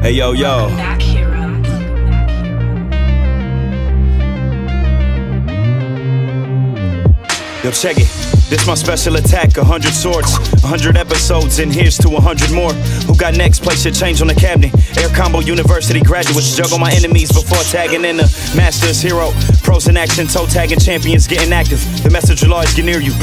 Hey, yo, yo. Yo, check it. This my special attack, 100 swords, 100 episodes, and here's to 100 more. Who got next? Place your change on the cabinet. Air Combo University graduates juggle my enemies before tagging in the Masters Hero. Pros in action, toe tagging champions getting active. The message will always get near you.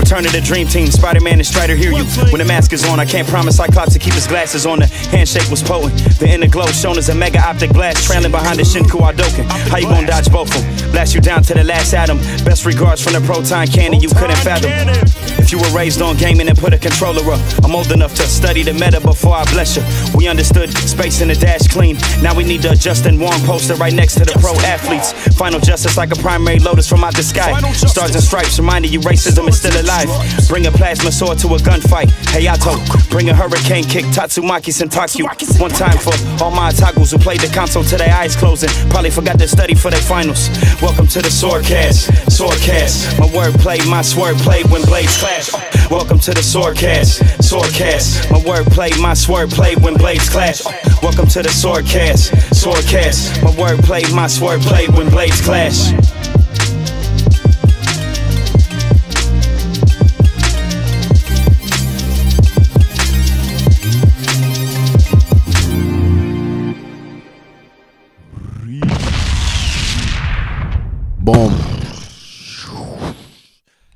Return to the dream team, Spider-Man and Strider hear you. When the mask is on, I can't promise Cyclops to keep his glasses on. The handshake was potent. The inner glow shown as a mega optic blast, trailing behind the Shinku Hadouken. How you gonna dodge both of them? Blast you down to the last atom. Best regards from the proton cannon you couldn't fathom. If you were raised on gaming and put a controller up, I'm old enough to study the meta before I bless you. We understood space in the dash clean. Now we need the Justin Wong poster right next to the pro athletes. Final justice like a primary lotus from out the sky. Stars and stripes reminding you racism is still alive. Bring a plasma sword to a gunfight. Hayato, bring a hurricane kick. Tatsumaki Senpaku. One time for all my otakus who played the console till their eyes closing. Probably forgot to study for their finals. Welcome to the SwordCast. SwordCast. My wordplay, my sword play when blades clash. Welcome to the SwordCast. SwordCast. My wordplay, my sword play when blades clash. Welcome to the SwordCast. SwordCast. My wordplay, my sword play when blades clash. Boom.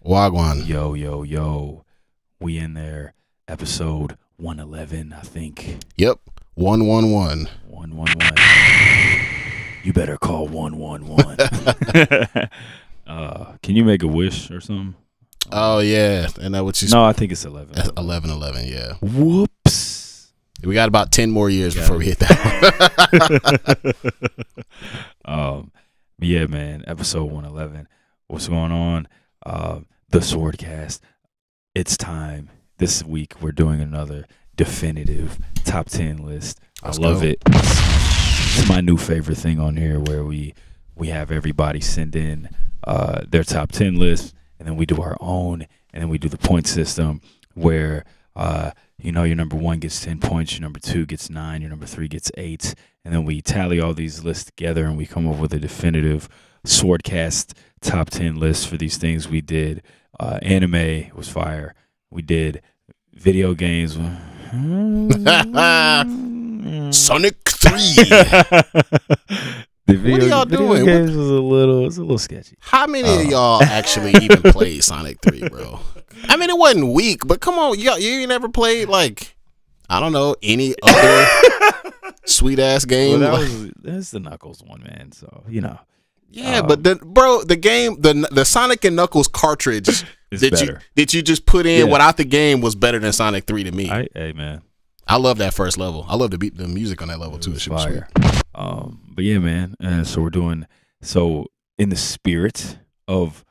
Wagwan. Yo, yo, yo. We in there. Episode 111, I think. Yep. 111. 111. You better call 111. Can you make a wish or something? Oh, yeah. And that what you No, I think it's 11. 11, yeah. Whoops. We got about 10 more years before we hit that one. Yeah, man. Episode 111. What's going on? The SwordCast. It's time. This week we're doing another definitive top 10 list. Let's I love go. it. It's my new favorite thing on here where we have everybody send in their top 10 list, and then we do our own, and then we do the point system where your number 1 gets 10 points, your number 2 gets 9, your number 3 gets 8, and then we tally all these lists together and we come up with a definitive SwordCast top 10 list for these things we did. Anime was fire. We did video games. Sonic 3. What are y'all doing? Games was a little sketchy. How many of y'all actually even played Sonic 3, bro? I mean, it wasn't weak, but come on, you never played, like, I don't know, any other sweet ass game. Well, that's the Knuckles one, man. So Yeah, but the game, the Sonic and Knuckles cartridge that you just put in without the game was better than Sonic 3 to me. Hey man, I love that first level. I love the music on that level too. It was fire. But yeah, man. So we're doing in the spirit of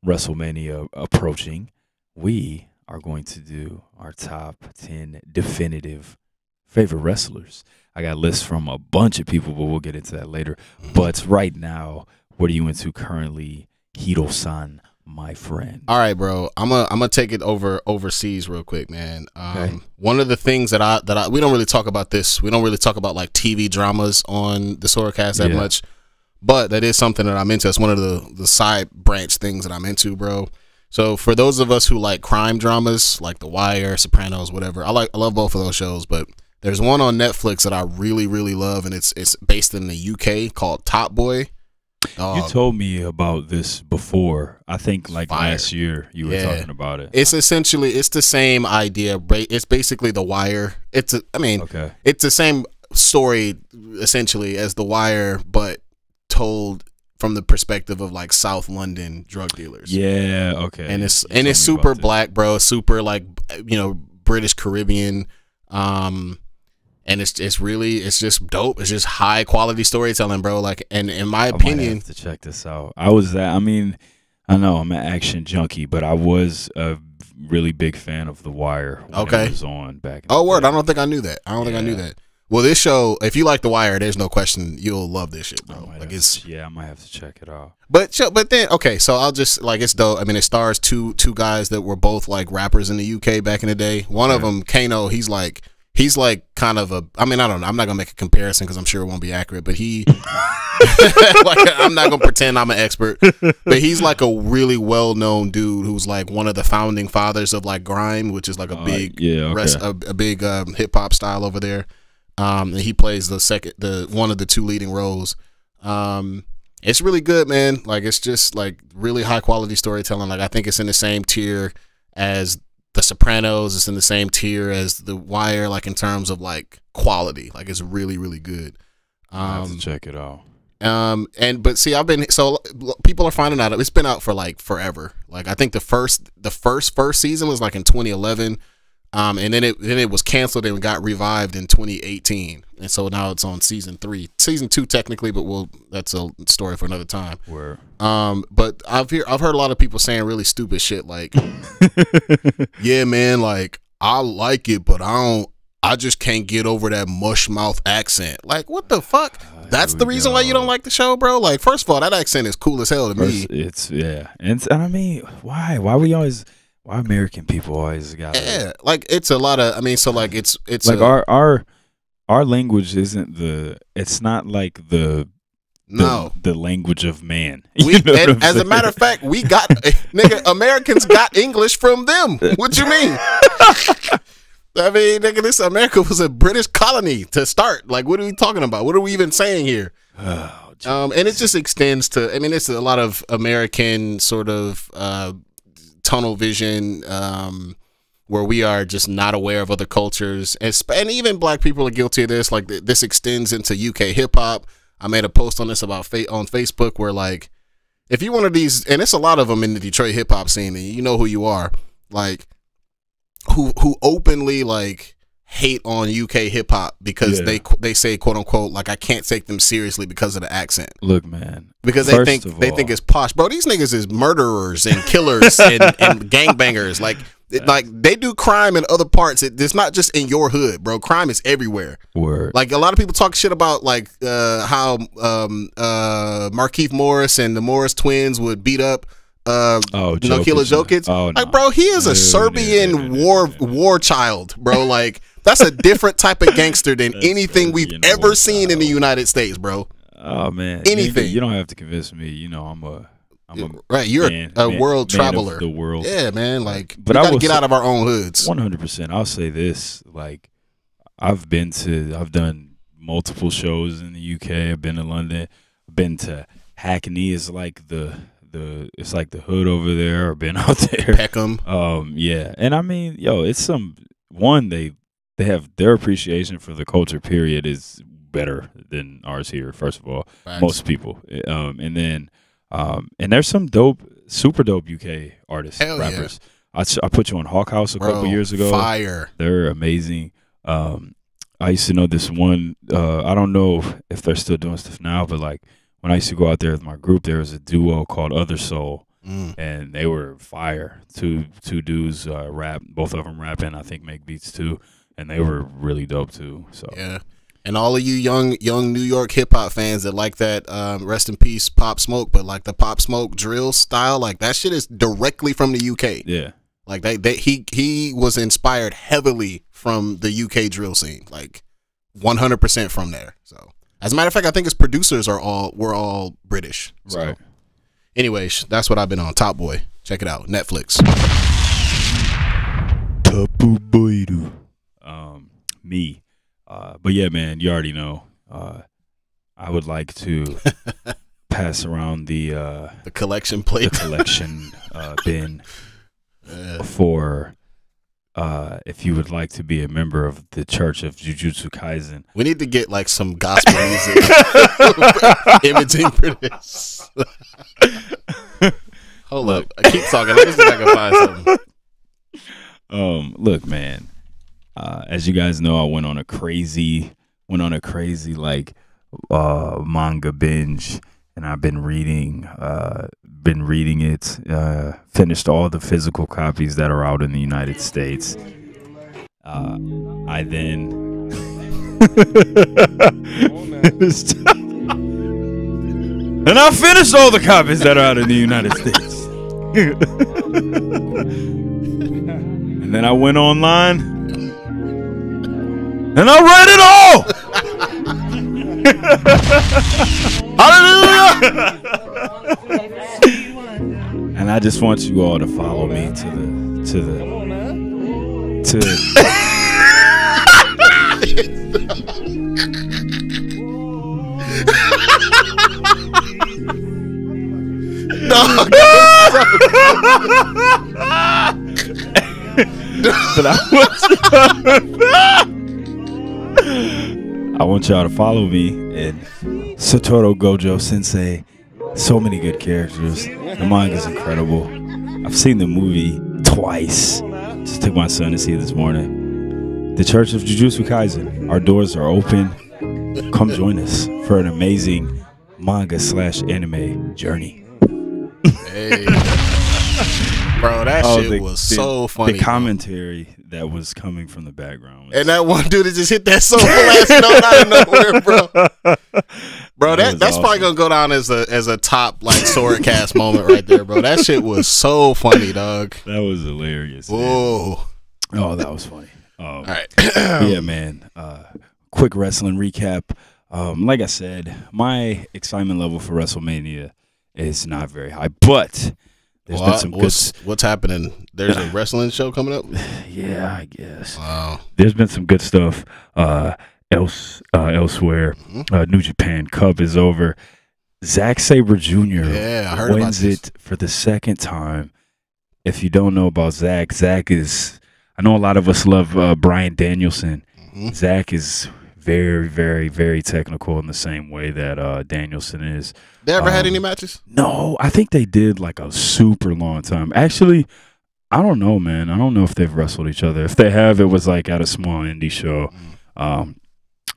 WrestleMania approaching, we are going to do our top 10 definitive favorite wrestlers. I got lists from a bunch of people, but we'll get into that later. But right now, what are you into currently, Hiro-san, my friend? All right, bro. I'm gonna take it overseas real quick, man. Okay. One of the things that we don't really talk about this. We don't really talk about like TV dramas on the SwordCast that much, but that is something that I'm into. It's one of the side branch things that I'm into, bro. So for those of us who like crime dramas, like The Wire, Sopranos, whatever, I love both of those shows, but there's one on Netflix that I really, really love, and it's based in the UK called Top Boy. You told me about this before. I think like last year you were talking about it. It's the same idea. It's basically The Wire. It's the same story essentially as The Wire, but told from the perspective of like South London drug dealers. Yeah, okay. And it's super black, bro. Super like British Caribbean. And it's just dope. It's just high quality storytelling, bro. Like, and in my opinion, I might have to check this out. I know I'm an action junkie, but I was a really big fan of The Wire when it was on back in the day. Word. I don't think I knew that. Well, this show, if you like The Wire, there's no question you'll love this shit, bro. Like I might have to check it out. But then, okay, so I'll just, like, it's dope. I mean, it stars two guys that were both like rappers in the UK back in the day. One of them, Kano, he's like kind of a, I mean, I don't know, I'm not gonna make a comparison because I'm sure it won't be accurate, but he like, I'm not gonna pretend I'm an expert, but he's like a really well-known dude who's like one of the founding fathers of like grime, which is like a big hip hop style over there. And he plays the one of the two leading roles. It's really good, man. Like, it's just like really high quality storytelling. Like, I think it's in the same tier as The Sopranos. It's in the same tier as The Wire, like in terms of like quality. Like, it's really, really good. I have to check it out. But see, people are finding out it's been out for like forever. Like, I think the first season was like in 2011. And then it was canceled and got revived in 2018, and so now it's on season 3, season 2 technically, but that's a story for another time. Where? But I've heard a lot of people saying really stupid shit like, yeah, man, like I like it, but I just can't get over that mush mouth accent. Like, what the fuck? That's the reason why you don't like the show, bro? Like, first of all, that accent is cool as hell to me. And I mean, why American people always got like, it's a lot of, I mean, so like it's like our language isn't it's not like the language of man. As a matter of fact, we got Americans got English from them. What you mean? I mean, nigga, America was a British colony to start. Like, what are we talking about? What are we even saying here? And it just extends to, I mean, it's a lot of American sort of tunnel vision, where we are just not aware of other cultures, and even black people are guilty of this. Like, this extends into UK hip hop. I made a post on this on Facebook where, like, if you're one of these, and it's a lot of them in the Detroit hip hop scene, and you know who you are, like, who openly like hate on UK hip hop because they say, quote unquote, like, I can't take them seriously because of the accent. Look, man, because they think it's posh, bro. These niggas is murderers and killers and gangbangers. Like they do crime in other parts. It's not just in your hood, bro. Crime is everywhere. Word. Like, a lot of people talk shit about like how Markieff Morris and the Morris twins would beat up Nokila Jokic. Like, bro, he is a Serbian war child, bro. Like, that's a different type of gangster than anything we've ever seen in the United States, bro. Oh man, anything. You don't have to convince me. You know, I'm a right. You're a world traveler. Of the world. Yeah, man. Like, but we gotta get out of our own hoods. 100%. I'll say this: like, I've done multiple shows in the UK. I've been to London. I've been to Hackney. Is like it's like the hood over there. I've been out there. Peckham. Yeah, and I mean, it's they have their appreciation for the culture, period, is better than ours here, first of all. Facts. Most people. And then and there's some super dope UK artists, rappers. Yeah. I put you on Hawk House a couple years ago. Fire. They're amazing. I used to know this one, I don't know if they're still doing stuff now, but like when I used to go out there with my group, there was a duo called Other Soul. And they were fire. Two dudes rap, both of them rapping, I think make beats too. And they were really dope too. So yeah, and all of you young New York hip hop fans that like that, rest in peace, Pop Smoke, but like the Pop Smoke drill style, like that shit is directly from the UK. Yeah, like he was inspired heavily from the UK drill scene, like 100% from there. So as a matter of fact, I think his producers were all British. So. Right. Anyways, that's what I've been on. Top Boy, check it out, Netflix. Tapu Boidu. Me. But yeah, man, you already know. I would like to pass around the collection plate, the collection bin for if you would like to be a member of the Church of Jujutsu Kaisen. We need to get like some gospel music imaging for this. Hold up, I keep talking. Let me see if I can find something. Look, man. As you guys know, I went on a crazy like manga binge, and I've been reading it. Finished all the physical copies that are out in the United States. I then And I finished all the copies that are out in the United States. And then I went online and I read it all. Hallelujah! And I just want you all to follow me to I want y'all to follow me and Satoru Gojo Sensei. So many good characters. The manga's incredible. I've seen the movie twice. Just took my son to see it this morning. The Church of Jujutsu Kaisen. Our doors are open. Come join us for an amazing manga/anime journey. Hey. Bro, that shit was so funny. The commentary that was coming from the background. And that one dude that just hit that soulful ass note out of nowhere, bro. Bro, that's awesome. Probably gonna go down as a top like SwordCast moment right there, bro. That shit was so funny, dog. That was hilarious. Whoa. Man. Oh, that was funny. All right. Yeah, man. Quick wrestling recap. Like I said, my excitement level for WrestleMania is not very high, but there's been some what's happening? There's a wrestling show coming up? Yeah, I guess. Wow. There's been some good stuff elsewhere. New Japan Cup is over. Zack Saber Jr. Yeah, I heard wins it for the second time. If you don't know about Zack, Zack is, I know a lot of us love Bryan Danielson. Zack is very, very, very technical in the same way that Danielson is. They ever had any matches? No, I think they did like a super long time. Actually, I don't know, man. I don't know if they've wrestled each other. If they have, it was like at a small indie show.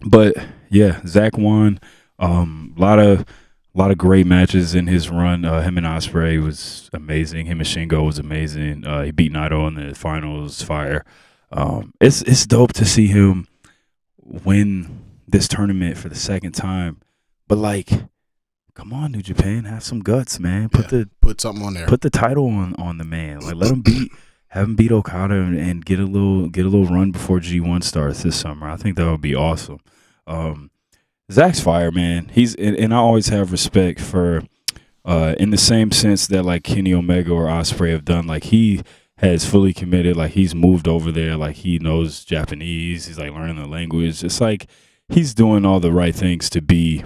But yeah, Zack won. A lot of great matches in his run. Him and Ospreay was amazing. Him and Shingo was amazing. He beat Naito in the finals. Fire. It's dope to see him win this tournament for the second time. But like, come on, New Japan, have some guts, man. Put something on there. Put the title on the man. Like, let him have him beat Okada and get a little run before G1 starts this summer. I think that would be awesome. Zack's fire, man. And I always have respect for, in the same sense that like Kenny Omega or Ospreay have done. Like, he has fully committed. Like, he's moved over there. Like, he knows Japanese. He's like learning the language. It's like he's doing all the right things to be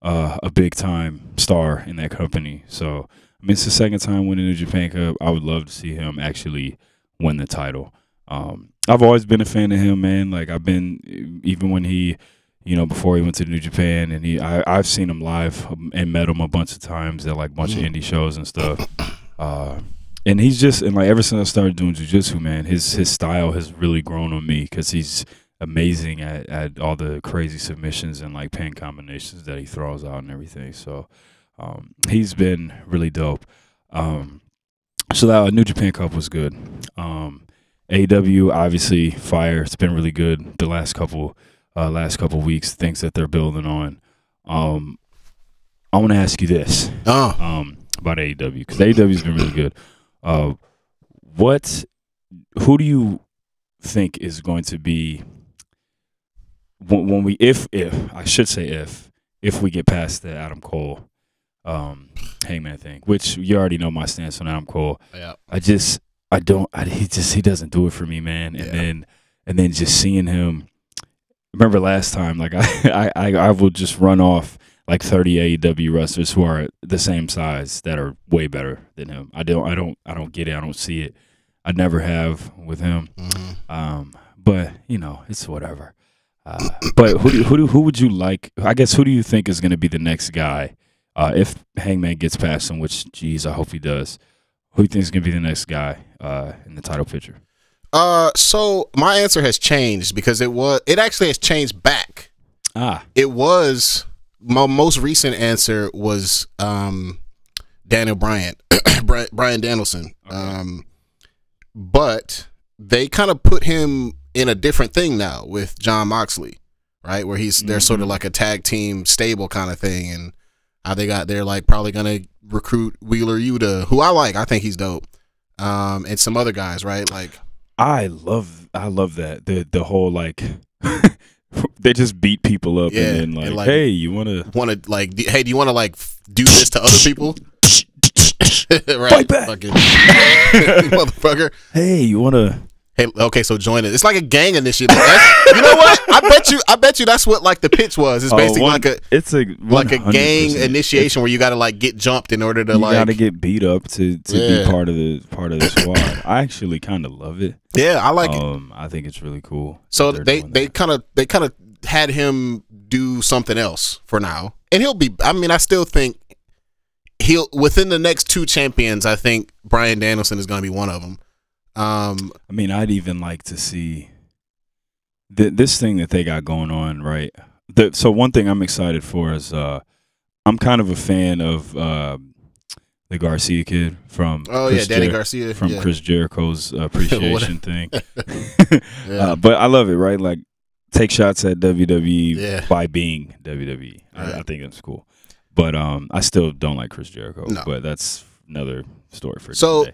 a big time star in that company. So I mean, it's the second time winning the New Japan Cup. I would love to see him actually win the title. I've always been a fan of him, man. Like, I've been, even when he, before he went to New Japan, and I've seen him live and met him a bunch of times at like a bunch of indie shows and stuff. And he's just, and like ever since I started doing jiu-jitsu, man, his style has really grown on me because he's amazing at all the crazy submissions and like pin combinations that he throws out and everything. So he's been really dope. So that New Japan Cup was good. AEW, obviously fire. It's been really good the last couple weeks. Things that they're building on. I want to ask you this about AEW, because AEW's been really good. Who do you think is going to be when we if we get past the Adam Cole Hangman thing, which you already know my stance on Adam Cole. Yeah. He doesn't do it for me, man. And then just seeing him, remember last time, like I will just run off like 30 AEW wrestlers who are the same size that are way better than him. I don't get it. I don't see it. I never have with him. But it's whatever. But who would you like? I guess who do you think is going to be the next guy if Hangman gets past him? Which, geez, I hope he does. Who do you think is going to be the next guy in the title picture? So my answer has changed because it actually has changed back. It was my most recent answer was Daniel Bryan, Bryan Danielson. Okay. But they kind of put him in a different thing now with Jon Moxley, right? Where they're sort of like a tag team stable kind of thing, and how they're like probably gonna recruit Wheeler Yuta, who I like. I think he's dope. And some other guys, right? Like I love that the whole like they just beat people up and then like, hey, you wanna like, hey, do you wanna like do this to other people? Right, fight back, fucking motherfucker. Hey, you wanna? Hey, okay, so join it. It's like a gang initiative. You know what? I bet you that's what like the pitch was. It's basically like a gang initiation where you got to like get jumped in order to got to get beat up to be part of the squad. I actually kind of love it. Yeah, I like it. I think it's really cool. So they kind of had him do something else for now, and he'll be. I mean, I still think he'll within the next 2 champions. I think Bryan Danielson is going to be one of them. I mean, I'd even like to see this thing that they got going on, right? So one thing I'm excited for is I'm kind of a fan of the Garcia kid from Danny Garcia from Chris Jericho's appreciation thing. But I love it, right? Like take shots at WWE by being WWE. Right. I think that's cool. But I still don't like Chris Jericho. No. But that's another story for today.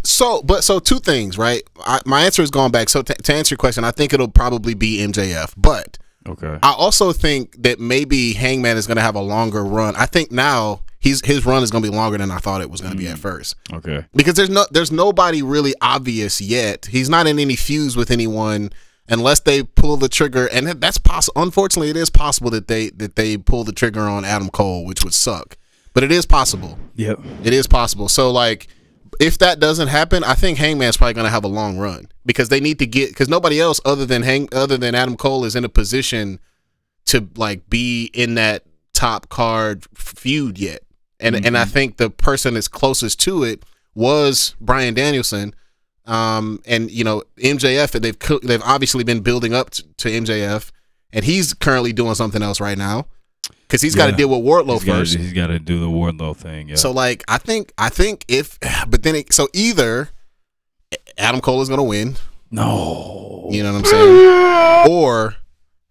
So 2 things, right? My answer is going back. So to answer your question, I think it'll probably be MJF. But okay, I also think that maybe Hangman is going to have a longer run. I think now his run is going to be longer than I thought it was going to be at first. Okay, because there's nobody really obvious yet. He's not in any feuds with anyone unless they pull the trigger, and that's possible. Unfortunately, it is possible that they pull the trigger on Adam Cole, which would suck. But it is possible. Yep, it is possible. So like, if that doesn't happen, I think Hangman's probably going to have a long run because they need to because nobody else other than Adam Cole is in a position to like be in that top card feud yet. And I think the person that's closest to it was Bryan Danielson. And you know, MJF, they've obviously been building up to MJF, and he's currently doing something else right now. Because he's got to deal with Wardlow first. He's got to do the Wardlow thing. Yeah. So like, I think either Adam Cole is going to win. No. You know what I'm saying? Or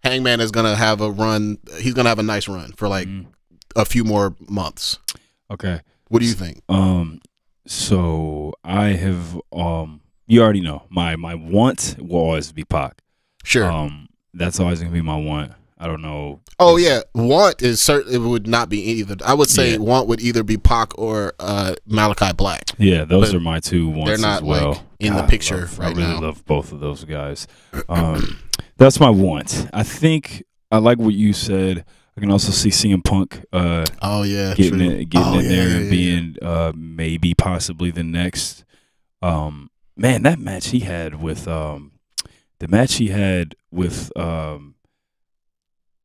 Hangman is going to have a run. He's going to have a nice run for like a few more months. Okay. What do you think? So I have you already know my want will always be Pac. Sure. That's always going to be my want. I don't know. Oh yeah, want is certainly, it would not be either. I would say want would either be Pac or Malachi Black. Yeah, those are my 2 wants. They're not as well. Like in the picture right now. I really love both of those guys. That's my want. I think I like what you said. I can also see CM Punk. Getting in there and being maybe possibly the next. Man, that match he had with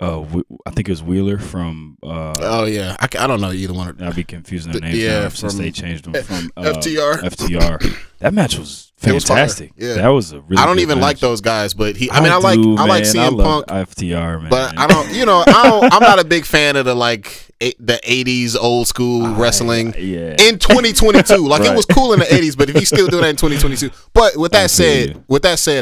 I think it was Wheeler from. I don't know either one. I'd be confusing their names since they changed them from FTR. That match was fantastic. That was a really. I don't even match. like those guys, but I like CM Punk. FTR, man. But I don't. I'm not a big fan of the 80s old school wrestling. In 2022, like it was cool in the 80s, but if you still do that in 2022, but with that said,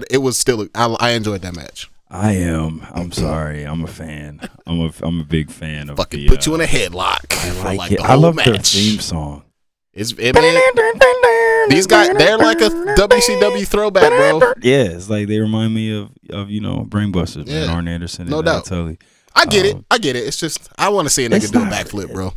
it was still. I enjoyed that match. I'm sorry. I'm a fan. I'm a big fan of. Fucking put you in a headlock. I like it. I love their theme song. These guys, they're like a WCW throwback, bro. Yeah, it's like they remind me of Brainbusters, man. Arn Anderson, no doubt. Tully. I get it. It's just I want to see a nigga do a backflip, bro.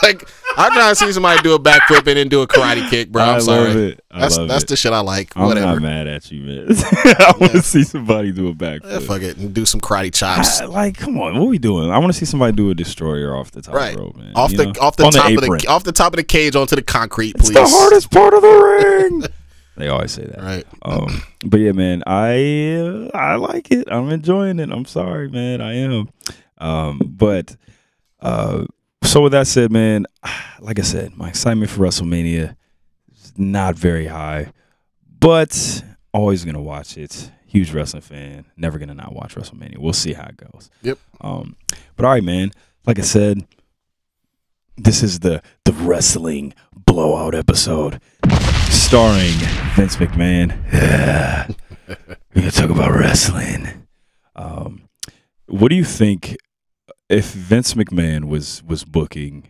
Like I'm trying to see somebody do a backflip and then do a karate kick, bro. I'm sorry. That's the shit I like. Whatever. I'm not mad at you, man. I want to see somebody do a backflip. Fuck it, and do some karate chops. Come on, what are we doing? I want to see somebody do a destroyer off the top rope, man. Off the top of the cage onto the concrete, please. It's the hardest part of the ring. They always say that, right? But yeah, man, I like it. I'm enjoying it. I'm sorry, man, I am. So with that said, man, like I said, my excitement for WrestleMania is not very high, but always gonna watch it. Huge wrestling fan. Never gonna not watch WrestleMania. We'll see how it goes. Yep. But all right, man. Like I said, this is the wrestling blowout episode. Starring Vince McMahon. We're going to talk about wrestling. what do you think if Vince McMahon was booking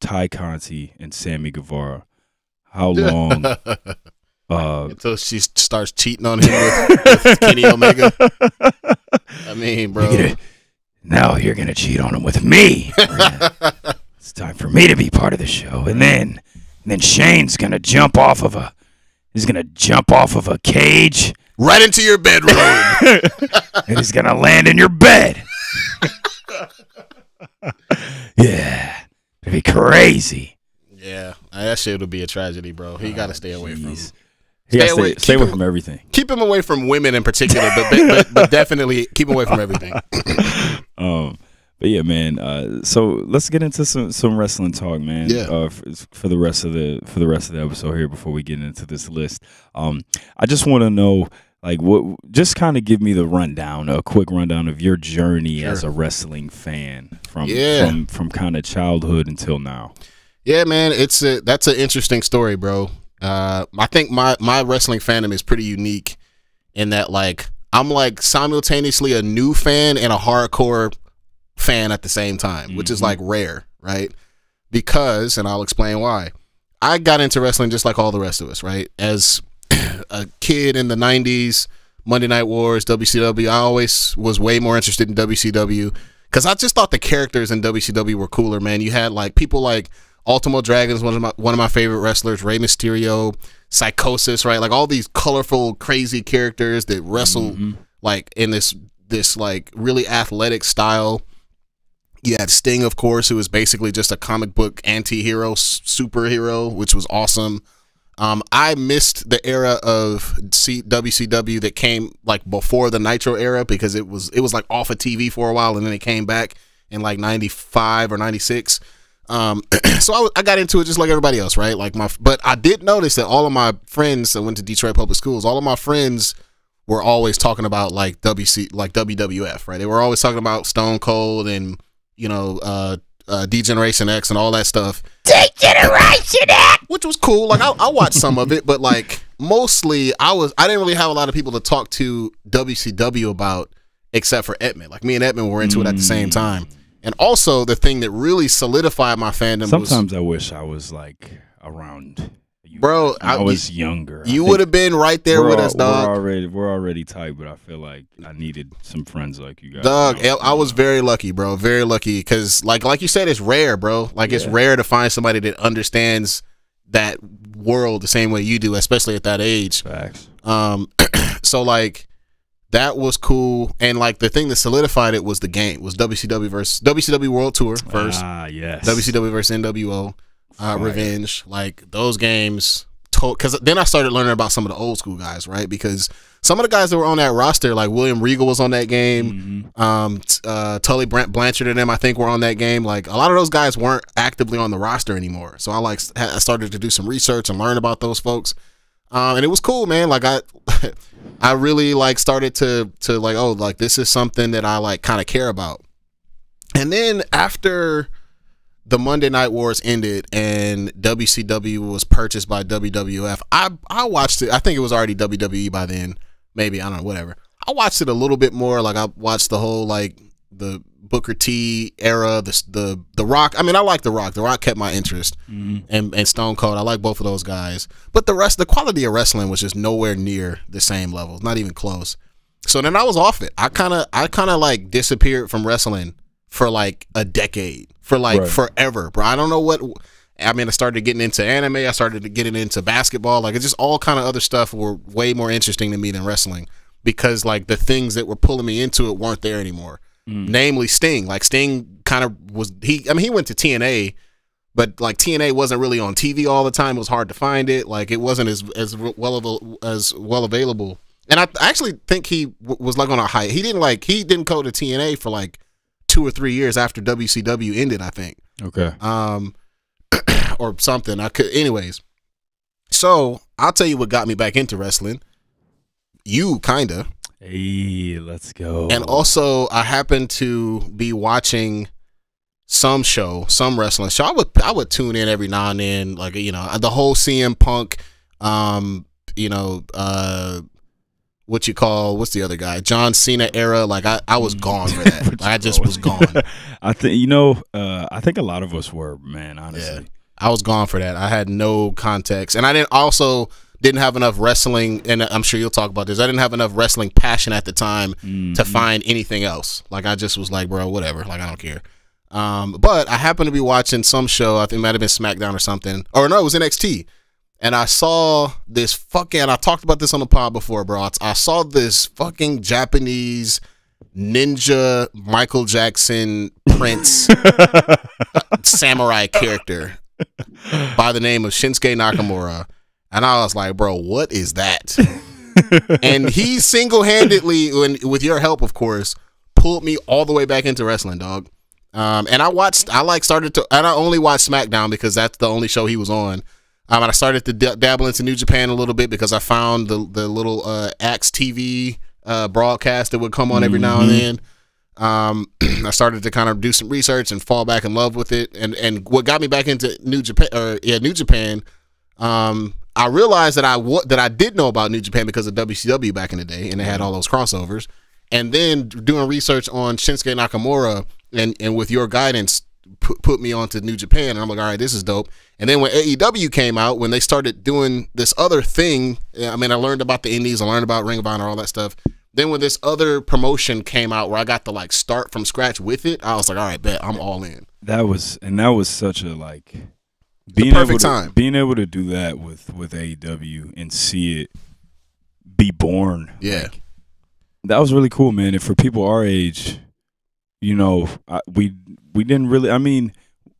Ty Conti and Sammy Guevara? How long? Until she starts cheating on him with Kenny Omega. I mean, bro. Now you're gonna cheat on him with me. It's time for me to be part of the show, and then Shane's gonna jump off of a cage right into your bedroom, and he's gonna land in your bed. Yeah, it'd be crazy. Yeah, that shit would be a tragedy, bro. He got to stay away from. Stay away from everything. Keep him away from women in particular, but definitely keep him away from everything. But yeah, man. So let's get into some wrestling talk, man. Yeah. For the rest of the episode here before we get into this list. I just want to know, like, just kind of give me a quick rundown of your journey as a wrestling fan from kind of childhood until now. Yeah, man. That's an interesting story, bro. I think my wrestling fandom is pretty unique in that, like, I'm like simultaneously a new fan and a hardcore fan at the same time, which is like rare, right? Because, and I'll explain why. I got into wrestling just like all the rest of us, right? As a kid in the 90s, Monday Night Wars, WCW, I always was way more interested in WCW because I just thought the characters in WCW were cooler, man. You had like people like Ultimo Dragon's one of my favorite wrestlers, Rey Mysterio, Psychosis, right? Like all these colorful, crazy characters that wrestle like in this like really athletic style. You had Sting, of course, who was basically just a comic book anti-hero, superhero, which was awesome. I missed the era of WCW that came like before the Nitro era because it was like off of TV for a while and then it came back in like 95 or 96. So I got into it just like everybody else, right? But I did notice that all of my friends that went to Detroit public schools, all of my friends were always talking about like WWF, right? They were always talking about Stone Cold and, you know, D-Generation X and all that stuff. D-Generation X! Which was cool. Like I watched some of it, but like mostly I didn't really have a lot of people to talk to WCW about except for Edmund. Like me and Edmund were into it at the same time. And also the thing that really solidified my fandom Sometimes I wish I was like around you. Bro, I was younger. You would have been right there with us, dog. We're already tight, but I feel like I needed some friends like you guys. Dog, I was very lucky, bro. Very lucky because like you said, it's rare, bro. Like it's rare to find somebody that understands that world the same way you do, especially at that age. Facts. So like that was cool, and like the thing that solidified it was the game was WCW World Tour first. Yes. WCW versus NWO, Revenge. Like those games, because then I started learning about some of the old school guys, right? Because some of the guys that were on that roster, like William Regal was on that game, Tully Blanchard and them, I think, were on that game. Like a lot of those guys weren't actively on the roster anymore, so I started to do some research and learn about those folks. And it was cool, man. Like I really like started to like, oh, like this is something that I like kind of care about. And then after the Monday Night Wars ended and WCW was purchased by WWF, I watched it. I think it was already WWE by then. Maybe, I don't know, whatever. I watched it a little bit more. Like I watched the whole like the Booker T era, the Rock. I mean, I like the Rock. The Rock kept my interest, and Stone Cold. I like both of those guys. But the quality of wrestling was just nowhere near the same level, not even close. So then I was off it. I kind of like disappeared from wrestling for like a decade, for like forever, bro. I don't know what. I mean, I started getting into anime. I started getting into basketball. Like it's just all kind of other stuff were way more interesting to me than wrestling because like the things that were pulling me into it weren't there anymore. Namely Sting. Like Sting kind of was he went to TNA, but like TNA wasn't really on TV all the time. It was hard to find it. Like it wasn't as well available. And I actually think he was like on a high. He didn't go to TNA for like 2 or 3 years after WCW ended, I think. Okay. Or something. Anyways. So I'll tell you what got me back into wrestling. You kinda. Hey, let's go. And also, I happened to be watching some wrestling show. I would tune in every now and then, like, you know, the whole CM Punk, you know, what's the other guy? John Cena era. Like I was gone for that. I just was gone. I think I think a lot of us were, man, honestly. Yeah, I was gone for that. I had no context, and I didn't have enough wrestling, and I'm sure you'll talk about this. I didn't have enough wrestling passion at the time to find anything else. Like I just was like, bro, whatever. Like I don't care. But I happened to be watching some show. I think it might have been SmackDown or something. Or no, it was NXT. And I saw this fucking, I talked about this on the pod before, bro. I saw this fucking Japanese ninja Michael Jackson Prince samurai character by the name of Shinsuke Nakamura. And I was like, bro, what is that? And he single-handedly, with your help, of course, pulled me all the way back into wrestling, dog. And I only watched SmackDown because that's the only show he was on. And I started to dabble into New Japan a little bit because I found the little Axe TV broadcast that would come on every now and then. I started to kind of do some research and fall back in love with it. And what got me back into New Japan, I realized that I did know about New Japan because of WCW back in the day, and they had all those crossovers. And then doing research on Shinsuke Nakamura and with your guidance put me onto New Japan, and I'm like, all right, this is dope. And then when AEW came out, when they started doing this other thing, I mean, I learned about the Indies, I learned about Ring of Honor, all that stuff. Then when this other promotion came out where I got to like start from scratch with it, I was like, all right, bet, I'm all in. That was such a like perfect time. Being able to do that with AEW and see it be born. Yeah. Like, that was really cool, man. And for people our age, you know, we didn't really, I mean,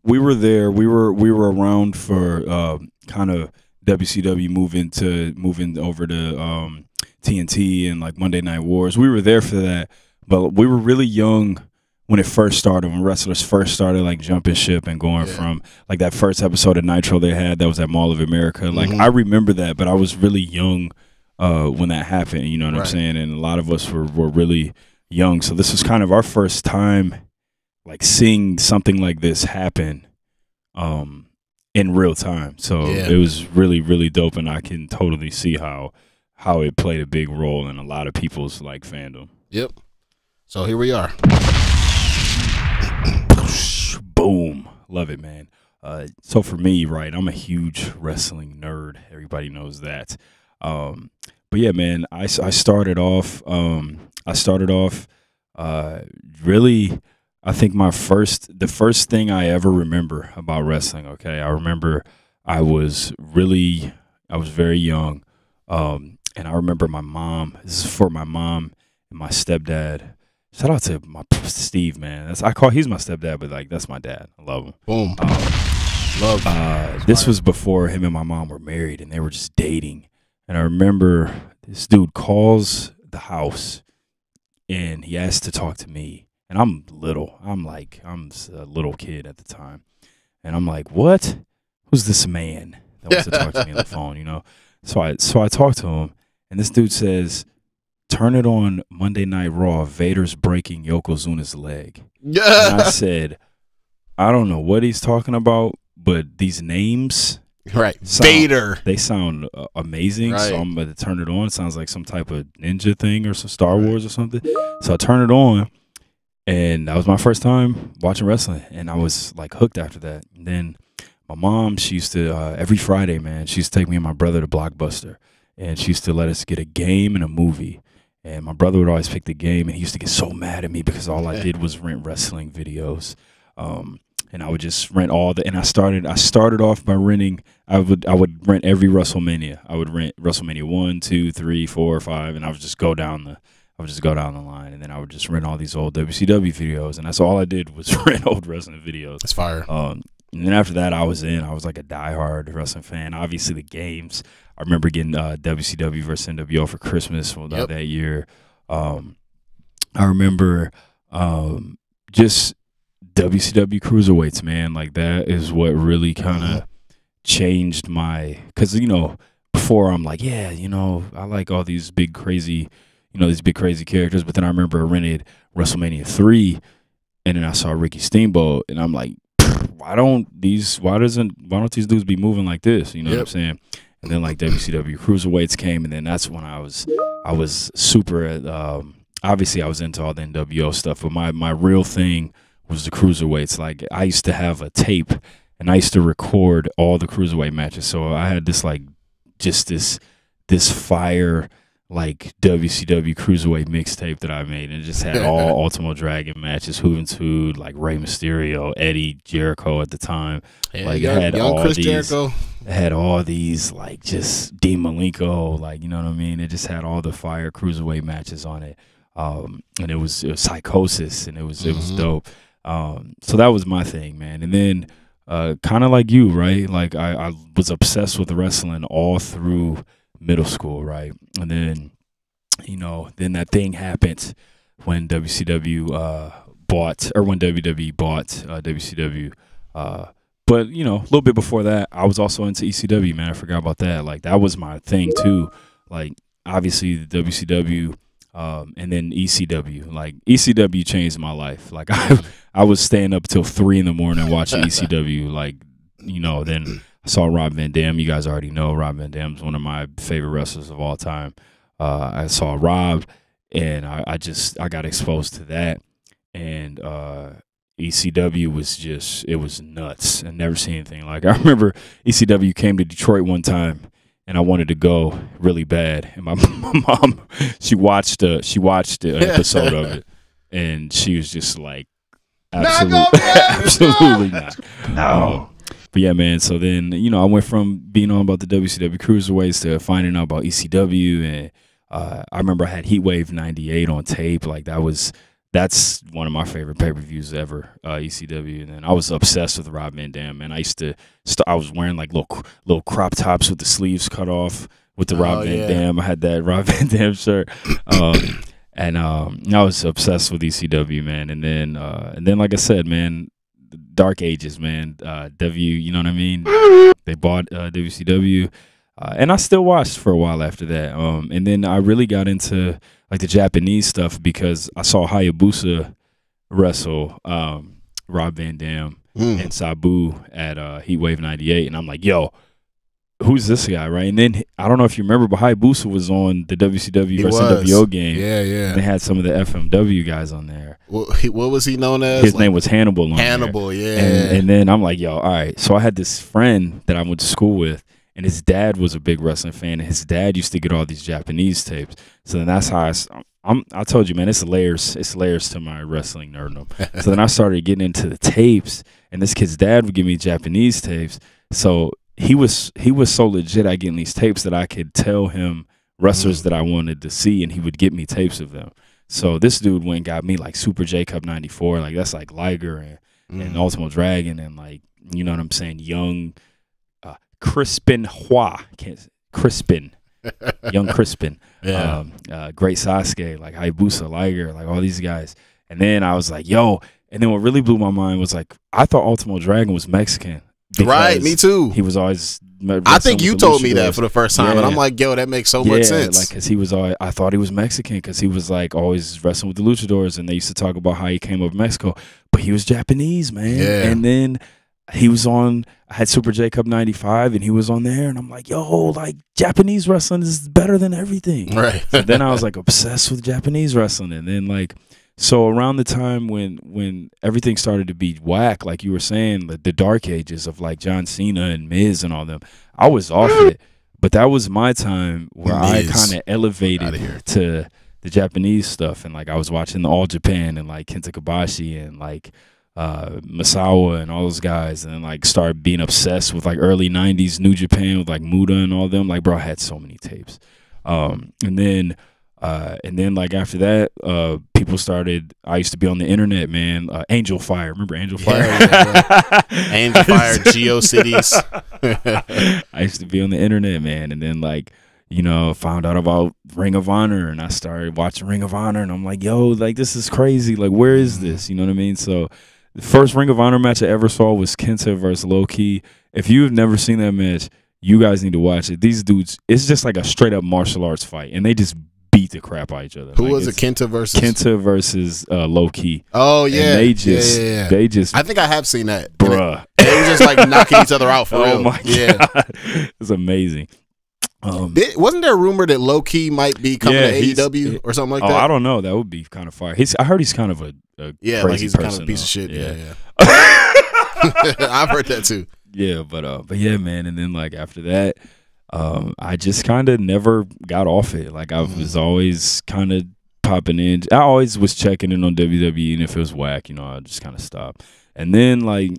we were there. We were around for kind of WCW moving over to TNT and like Monday Night Wars. We were there for that, but we were really young when it first started, when wrestlers first started like jumping ship and going from like that first episode of Nitro they had that was at Mall of America. Like I remember that, but I was really young when that happened. You know what I'm saying? And a lot of us were really young, so this was kind of our first time like seeing something like this happen in real time. So it was really, really dope, and I can totally see how it played a big role in a lot of people's like fandom. Yep. So here we are. Boom. Love it, man. So for me, right, I'm a huge wrestling nerd. Everybody knows that. But yeah, man, I started off really, I think the first thing I ever remember about wrestling, okay, I remember I was very young, and I remember my mom, this is for my mom and my stepdad. Shout out to my Steve, man. He's my stepdad, but like that's my dad. I love him. Boom. This was before him and my mom were married, and they were just dating. And I remember this dude calls the house, and he asked to talk to me. And I'm little. I'm a little kid at the time. And I'm like, what? Who's this man that wants to talk to me on the phone, you know? So I talked to him, and this dude says, turn it on Monday Night Raw, Vader's breaking Yokozuna's leg. Yeah. And I said, I don't know what he's talking about, but these names, Vader, they sound amazing. Right. So I'm going to turn it on. It sounds like some type of ninja thing or some Star Wars or something. So I turn it on, and that was my first time watching wrestling, and I was like hooked after that. And then my mom, she used to every Friday, man, she used to take me and my brother to Blockbuster, and she used to let us get a game and a movie. And my brother would always pick the game, and he used to get so mad at me because all I did was rent wrestling videos. And I would just rent and I started off by renting, I would rent every WrestleMania. I would rent WrestleMania 1, 2, 3, 4, 5, and I would just go down the line, and then I would just rent all these old WCW videos, and that's all I did was rent old wrestling videos. That's fire. And then after that, I was like a diehard wrestling fan. Obviously, the games. I remember getting WCW versus NWO for Christmas that year. I remember just WCW cruiserweights, man. Like that is what really kind of changed because you know before I'm like, yeah, you know, I like all these big crazy characters. But then I remember I rented WrestleMania 3, and then I saw Ricky Steamboat, and I'm like, why don't these dudes be moving like this? You know what I'm saying? and then like WCW Cruiserweights came, and then that's when I was super. Obviously, I was into all the NWO stuff, but my real thing was the Cruiserweights. Like, I used to have a tape, and I used to record all the Cruiserweight matches. So I had this like just this fire like WCW Cruiserweight mixtape that I made, and it just had all Ultimo Dragon matches, Juventud, like Rey Mysterio, Eddie, Jericho at the time. Yeah, like young, it had young all Chris these, Jericho. it had all these like just Dean Malenko, like, you know what I mean? It just had all the fire Cruiserweight matches on it. And it was Psychosis, and it was dope. So that was my thing, man. And then kind of like you, right? Like I was obsessed with wrestling all through middle school, right? And then, you know, then that thing happened when WCW when WWE bought WCW. But, you know, a little bit before that, I was also into ECW, man. I forgot about that. Like, that was my thing too. Like, obviously the WCW, and then ECW. Like, ECW changed my life. Like, I was staying up till 3 in the morning watching ECW. Like, you know, then I saw Rob Van Dam. You guys already know Rob Van Dam's one of my favorite wrestlers of all time. I saw Rob, and I got exposed to that. And ECW was just, it was nuts. I never seen anything like it. I remember ECW came to Detroit one time, and I wanted to go really bad. And my mom, she watched an episode of it, and she was just like, absolutely not. No. But yeah, man, so then, you know, I went from being on about the WCW Cruiserweights to finding out about ECW, and I remember I had Heatwave 98 on tape. Like, that's one of my favorite pay-per-views ever, ECW. And then I was obsessed with Rob Van Dam, man. I used to I was wearing like little crop tops with the sleeves cut off with the Rob Van Dam. I had that Rob Van Dam shirt. And I was obsessed with ECW, man. And then like I said, man, the dark ages, man. You know what I mean? They bought WCW. And I still watched for a while after that. And then I really got into like the Japanese stuff because I saw Hayabusa wrestle Rob Van Dam and Sabu at Heatwave 98. And I'm like, yo, who's this guy, right? And then I don't know if you remember, but Hayabusa was on the WCW versus NWO game. Yeah, yeah. And they had some of the FMW guys on there. What was he known as? His name was Hannibal. Hannibal, yeah. And then I'm like, yo, all right. So I had this friend that I went to school with, and his dad was a big wrestling fan, and his dad used to get all these Japanese tapes. So then that's how I told you, man, it's layers to my wrestling nerddom. So then I started getting into the tapes, and this kid's dad would give me Japanese tapes. So he was so legit at getting these tapes that I could tell him wrestlers that I wanted to see, and he would get me tapes of them. So this dude went and got me like Super J Cup 94, like that's like Liger and Ultimo Dragon, and like, you know what I'm saying, young Crispin Hua, young Crispin, Great Sasuke, like Hayabusa, Liger, like all these guys. And then I was like, yo, and then what really blew my mind was like, I thought Ultimo Dragon was Mexican. Right, me too. He was always. I think you told me that for the first time, and I'm like, yo, that makes so much sense. Like, cause he was always, I thought he was Mexican because he was like always wrestling with the luchadors, and they used to talk about how he came up Mexico, but he was Japanese, man. Yeah. And then he was on. I had Super J Cup 95, and he was on there, and I'm like, yo, like Japanese wrestling is better than everything. Right. So then I was like obsessed with Japanese wrestling, and then like. So around the time when everything started to be whack, like you were saying, the dark ages of like John Cena and Miz and all them, I was off it. But that was my time where I kind of elevated to the Japanese stuff, and like I was watching the All Japan and like Kinta Kobashi and like Misawa and all those guys, and then like started being obsessed with like early 90s New Japan with like Muda and all them. Like, bro, I had so many tapes. And then like after that, people started. I used to be on the internet, man. Angel Fire, remember Angel Fire? Yeah. Angel Fire, GeoCities. I used to be on the internet, man, and then like, you know, found out about Ring of Honor, and I started watching Ring of Honor, and I'm like, yo, like this is crazy. Like, where is this? You know what I mean? So the first Ring of Honor match I ever saw was Kinta versus Loki. If you've never seen that match, you guys need to watch it. These dudes, it's just like a straight up martial arts fight, and they just beat the crap out of each other. Who was it? Kinta versus Loki. Oh yeah, and they just. I think I have seen that, bruh. They were just like knocking each other out for real. Oh my god, it's amazing. Wasn't there a rumor that Loki might be coming to AEW or something like that? I don't know. That would be kind of fire. I heard he's kind of a crazy like he's person, kind of a piece of shit. Yeah. I've heard that too. Yeah, but yeah, man. And then like after that, I just kind of never got off it. Like I was always kind of popping in. I always was checking in on WWE, and if it was whack, I just kind of stopped. And then like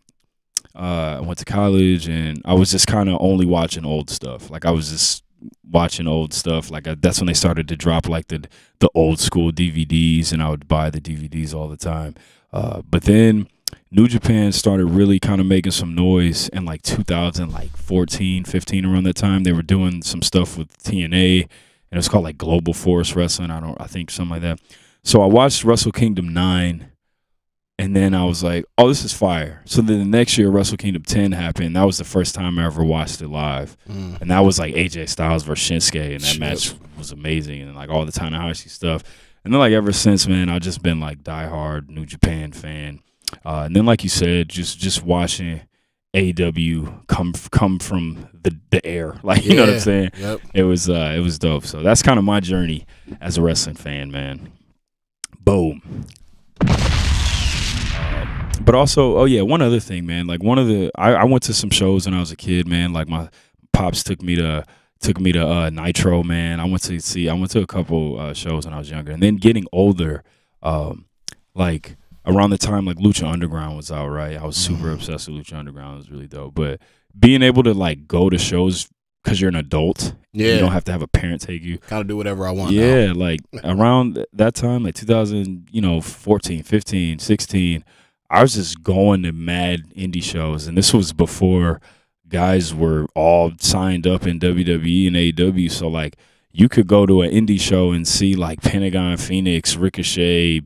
I went to college, and I was just kind of only watching old stuff. Like I was just watching old stuff. Like that's when they started to drop like the old school DVDs, and I would buy the DVDs all the time. But then New Japan started really kind of making some noise in like 2014, 15, around that time. They were doing some stuff with TNA, and it was called like Global Force Wrestling. I think something like that. So I watched Wrestle Kingdom 9, and then I was like, oh, this is fire. So then the next year, Wrestle Kingdom 10 happened. That was the first time I ever watched it live. And that was like AJ Styles versus Shinsuke, and that match was amazing, and like all the Tanahashi stuff. And then like ever since, man, I've just been like diehard New Japan fan. And then, like you said, just watching AEW come from the air, like you know what I'm saying. Yep. It was dope. So that's kind of my journey as a wrestling fan, man. Boom. But also, oh yeah, one other thing, man. Like I went to some shows when I was a kid, man. Like my pops took me to Nitro, man. I went to a couple shows when I was younger, and then getting older, like. Around the time like Lucha Underground was out, right? I was super obsessed with Lucha Underground. It was really dope. But being able to like go to shows because you're an adult, you don't have to have a parent take you. Kind of do whatever I want. Yeah, like around that time, like 2014, 15, 16, I was just going to mad indie shows, and this was before guys were all signed up in WWE and AEW. So like, you could go to an indie show and see like Pentagon, Phoenix, Ricochet,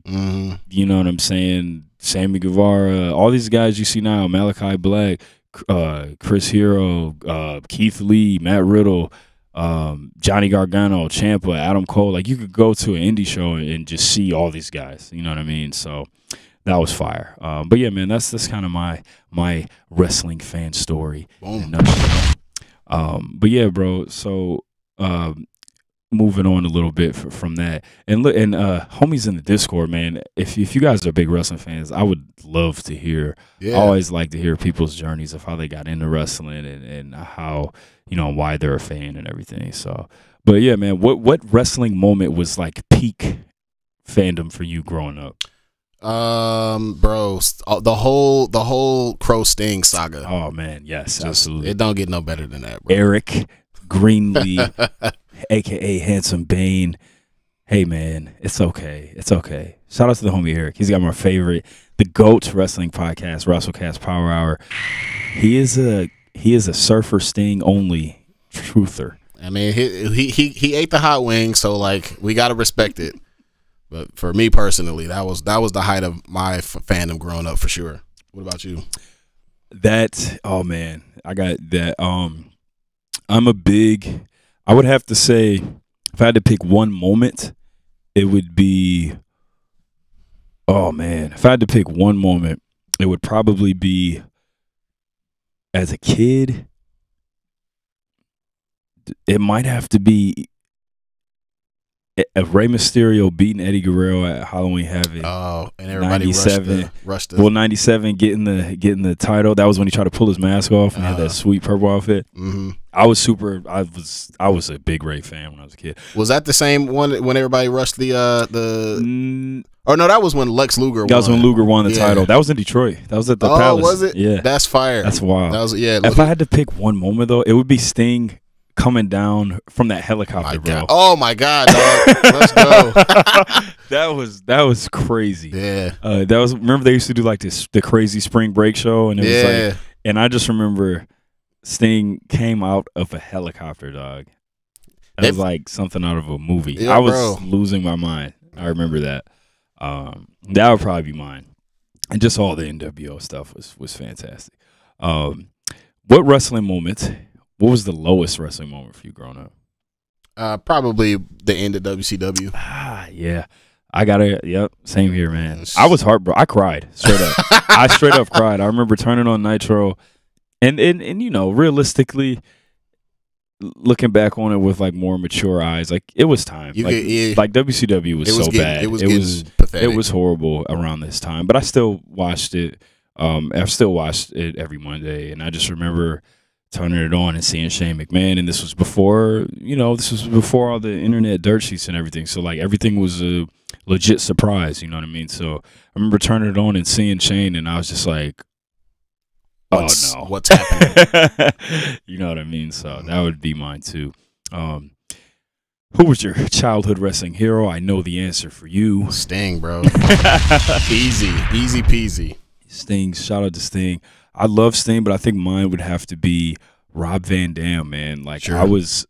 you know what I'm saying, Sammy Guevara, all these guys you see now, Malachi Black, Chris Hero, Keith Lee, Matt Riddle, Johnny Gargano, Ciampa, Adam Cole. Like you could go to an indie show and just see all these guys. You know what I mean? So that was fire. But yeah, man, that's kind of my wrestling fan story. In a nutshell. But yeah, bro. So. Moving on a little bit from that, and look, and homies in the Discord, man. If you guys are big wrestling fans, I would love to hear. I always like to hear people's journeys of how they got into wrestling and how why they're a fan and everything. So, but yeah, man, what wrestling moment was like peak fandom for you growing up? Bro, the whole Crow Sting saga. Oh man, yes, absolutely. It don't get no better than that, bro. Eric Greenlee. AKA Handsome Bane. Hey man, it's okay. It's okay. Shout out to the homie Eric. He's got my favorite, the GOAT wrestling podcast, WrestleCast Power Hour. He is a Surfer Sting only truther. I mean, he ate the hot wing, so like we gotta respect it. But for me personally, that was the height of my fandom growing up for sure. What about you? Oh man, I got that. I would have to say, if I had to pick one moment, it would be, oh man, if I had to pick one moment, it would probably be as a kid. It might have to be Rey Mysterio beating Eddie Guerrero at Halloween Havoc. Oh, and everybody 97, rushed well, 97 getting the title. That was when he tried to pull his mask off and had that sweet purple outfit. I was a big Rey fan when I was a kid. Was that the same one when everybody rushed the or no, that was when Lex Luger won. That was when Luger won the title. That was in Detroit. That was at the Palace. Was it? Yeah. That's fire. That's wild. That was If I had to pick one moment though, it would be Sting coming down from that helicopter, bro. Oh my God, dog. Let's go. That was crazy. Yeah. Remember they used to do like the crazy spring break show, and it was like, and I just remember Sting came out of a helicopter, dog. That was like something out of a movie. Yeah, I was losing my mind. I remember that. That would probably be mine. And just all the NWO stuff was fantastic. What wrestling moment? What was the lowest wrestling moment for you growing up? Probably the end of WCW. Yeah. Yep, same here, man. I was heartbroken. I cried straight up. I straight up cried. I remember turning on Nitro, and realistically, looking back on it with like more mature eyes, like it was time. Like WCW was so bad. It was horrible around this time. But I still watched it. I've still watched it every Monday, and I just remember turning it on and seeing Shane McMahon. And this was before, all the internet dirt sheets and everything. So like everything was a legit surprise. You know what I mean? So I remember turning it on and seeing Shane, and I was just like, what's happening? You know what I mean? So that would be mine too. Who was your childhood wrestling hero? I know the answer for you. Sting, bro. Easy peasy. Sting, shout out to Sting. I love Sting, but I think mine would have to be Rob Van Dam, man. Like I was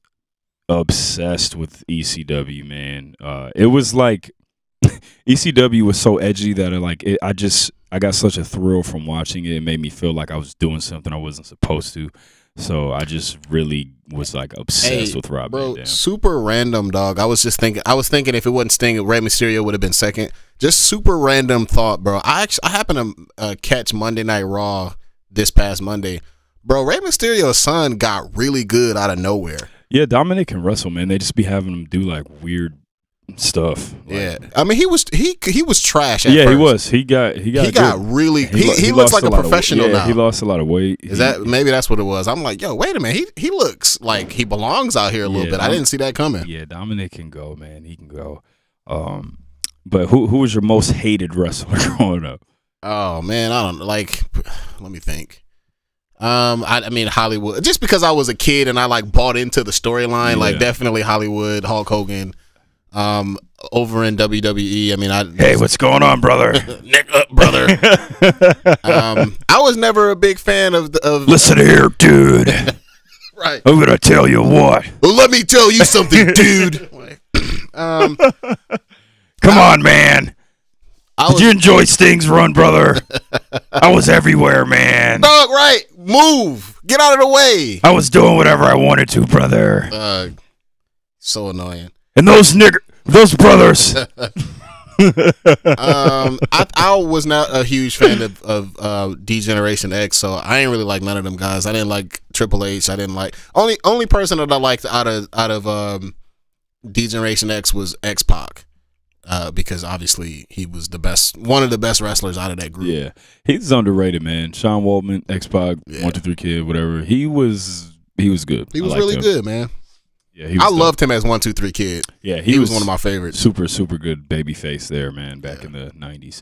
obsessed with ECW, man. It was like ECW was so edgy that I got such a thrill from watching it. It made me feel like I was doing something I wasn't supposed to. So I just really was like obsessed with Rob Van Dam. Super random, dog. I was thinking if it wasn't Sting, Rey Mysterio would have been second. Just super random thought, bro. I happened to catch Monday Night Raw this past Monday. Bro, Rey Mysterio's son got really good out of nowhere. Yeah, Dominic can wrestle, man. They just be having him do like weird stuff. Yeah, I mean he was trash at first. He was. He got really he looks like a professional now. He lost a lot of weight. Maybe that's what it was. I'm like, yo, wait a minute. He looks like he belongs out here a little bit. I didn't see that coming. Yeah, Dominic can go, man. He can go. But who was your most hated wrestler growing up? Oh man, I don't like. Let me think. I mean Hollywood, just because I was a kid and I like bought into the storyline. Like definitely Hollywood, Hulk Hogan. Over in WWE, I mean, hey, what's going on, brother? Nick up, brother. I was never a big fan of. Listen here, dude. Right. I'm gonna tell you what. Well, let me tell you something, dude. Come on, man. Did you enjoy Sting's run, brother? I was everywhere, man. Dog, right? Move. Get out of the way. I was doing whatever I wanted to, brother. So annoying. And those brothers. I was not a huge fan of D-Generation X, so I ain't really like none of them guys. I didn't like Triple H. I didn't like only person that I liked out of D-Generation X was X-Pac. Because obviously he was one of the best wrestlers out of that group. Yeah, he's underrated, man. Sean Waltman, X-Pac, 1, 2, 3 Kid, whatever. He was good. He was really good, man. Yeah, I loved him as 1, 2, 3 Kid. Yeah, he was one of my favorites. Super good baby face there, man. Back in the '90s.